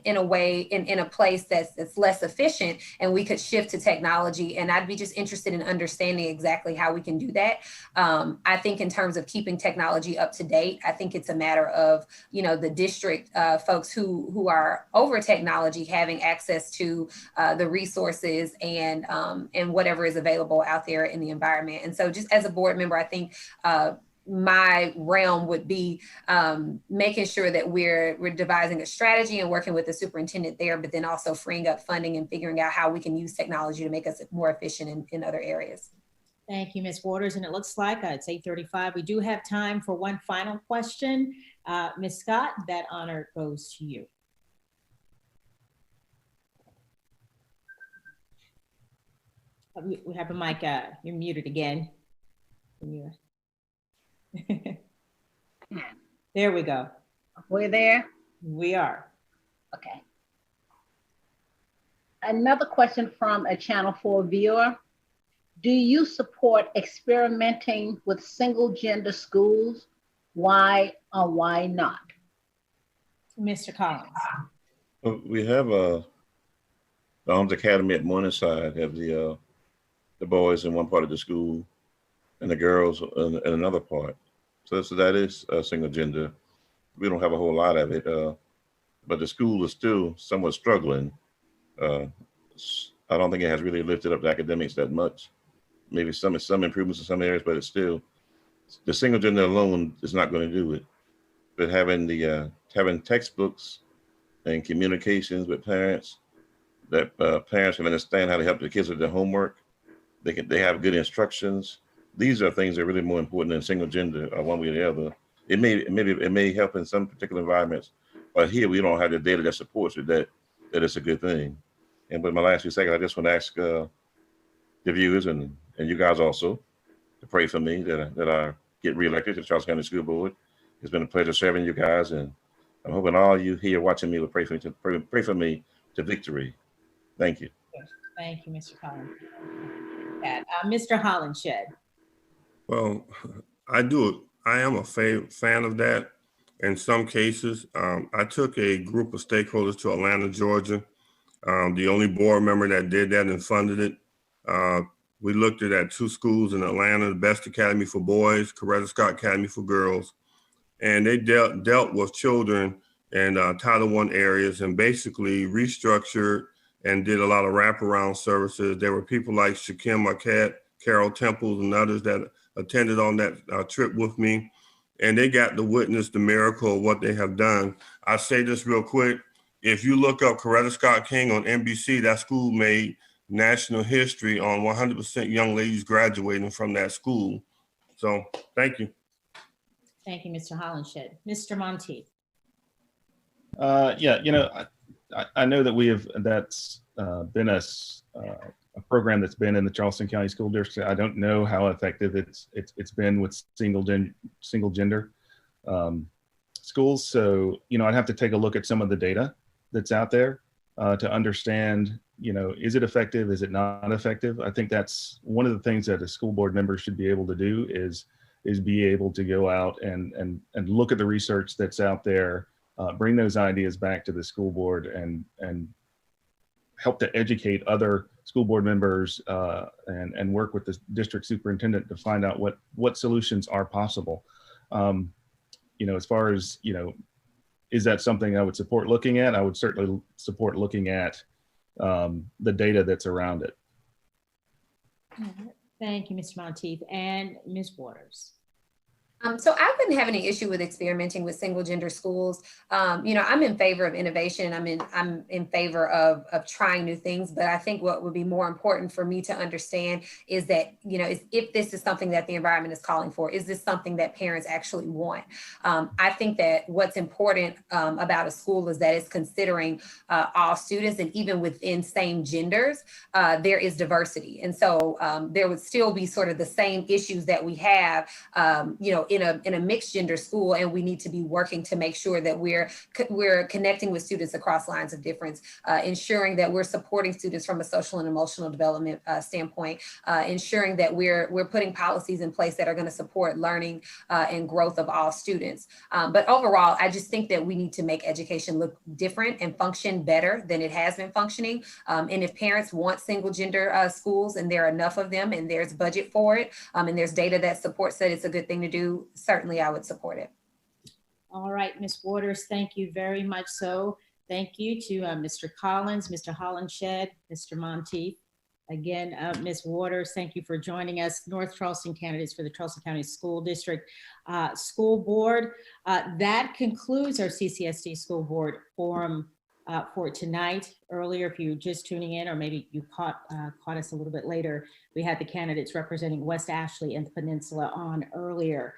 in a way, in a place that's less efficient, and we could shift to technology. And I'd be just interested in understanding exactly how we can do do that. I think in terms of keeping technology up to date, I think it's a matter of, you know, the district folks who are over technology having access to the resources and whatever is available out there in the environment. And so just as a board member, I think my realm would be making sure that we're devising a strategy and working with the superintendent there, but then also freeing up funding and figuring out how we can use technology to make us more efficient in other areas. Thank you, Ms. Waters. And it looks like it's 8:35. We do have time for one final question. Ms. Scott, that honor goes to you. We have a mic. You're muted again. There we go. We're there? We are. Okay. Another question from a Channel 4 viewer. Do you support experimenting with single gender schools? Why or why not? Mr. Collins. Well, we have the Arms Academy at Morningside have the boys in one part of the school and the girls in another part. So that is single gender. We don't have a whole lot of it, but the school is still somewhat struggling. I don't think it has really lifted up the academics that much. Maybe some improvements in some areas, but it's still, the single gender alone is not going to do it. But having textbooks and communications with parents, that parents can understand how to help the kids with their homework. They have good instructions. These are things that are really more important than single gender, one way or the other. It may help in some particular environments, but here we don't have the data that supports it that it's a good thing. And with my last few seconds, I just want to ask the viewers and you guys also to pray for me that I get reelected to the Charleston County School Board. It's been a pleasure serving you guys, and I'm hoping all you here watching me will pray for me to victory. Thank you. Thank you, Mr. Collins. Mr. Hollenshed. Well, I am a fan of that. In some cases, I took a group of stakeholders to Atlanta, Georgia. The only board member that did that and funded it. We looked at 2 schools in Atlanta, the Best Academy for boys, Coretta Scott Academy for girls. And they dealt with children in Title I areas and basically restructured and did a lot of wraparound services. There were people like Shakim Marquette, Carol Temples, and others that attended on that trip with me. And they got to witness the miracle of what they have done. I say this real quick. If you look up Coretta Scott King on NBC, that school made national history on 100% young ladies graduating from that school. So thank you. Thank you, Mr. Hollenshed. Mr. Monteith. Yeah, you know, I know that that's been a program that's been in the Charleston County School District. I don't know how effective it's been with single gender schools. So, you know, I'd have to take a look at some of the data that's out there to understand, you know, is it effective? Is it not effective? I think that's one of the things that a school board member should be able to do is be able to go out and look at the research that's out there, bring those ideas back to the school board and help to educate other school board members and work with the district superintendent to find out what solutions are possible. You know, as far as, you know, is that something I would support looking at? I would certainly support looking at the data that's around it. Thank you, Mr. Monteith. And Ms. Waters. So I've been having an issue with experimenting with single gender schools. You know, I'm in favor of innovation. I'm in favor of trying new things, but I think what would be more important for me to understand is that, you know, if this is something that the environment is calling for, is this something that parents actually want? I think that what's important about a school is that it's considering all students, and even within same genders, there is diversity. And so there would still be sort of the same issues that we have, you know, in a mixed gender school, and we need to be working to make sure that we're connecting with students across lines of difference, ensuring that we're supporting students from a social and emotional development standpoint, ensuring that we're putting policies in place that are going to support learning and growth of all students. But overall, I just think that we need to make education look different and function better than it has been functioning. And if parents want single gender schools, and there are enough of them, and there's budget for it, and there's data that supports that it's a good thing to do, certainly I would support it. All right, Ms. Waters, thank you very much. So thank you to Mr. Collins, Mr. Hollenshed, Mr. Monteith. Again, Ms. Waters, thank you for joining us. North Charleston candidates for the Charleston County School District School Board. That concludes our CCSD School Board Forum for tonight. Earlier, if you're just tuning in, or maybe you caught us a little bit later, we had the candidates representing West Ashley and the Peninsula on earlier.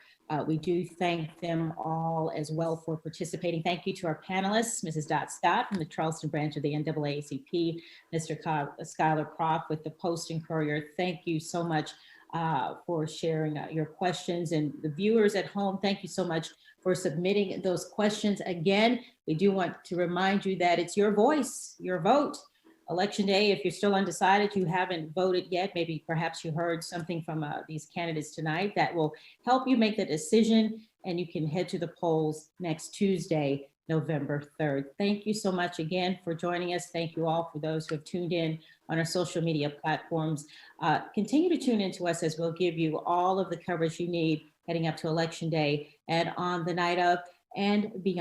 We do thank them all as well for participating. Thank you to our panelists, Mrs. Dot Scott from the Charleston branch of the NAACP, Mr. Skylar Prof with the Post and Courier. Thank you so much for sharing your questions, and the viewers at home, thank you so much for submitting those questions. Again, we do want to remind you that it's your voice, your vote. Election day, if you're still undecided, you haven't voted yet, maybe perhaps you heard something from these candidates tonight that will help you make the decision, and you can head to the polls next Tuesday, November 3rd. Thank you so much again for joining us. Thank you all for those who have tuned in on our social media platforms. Continue to tune into us as we'll give you all of the coverage you need heading up to Election Day and on the night of and beyond.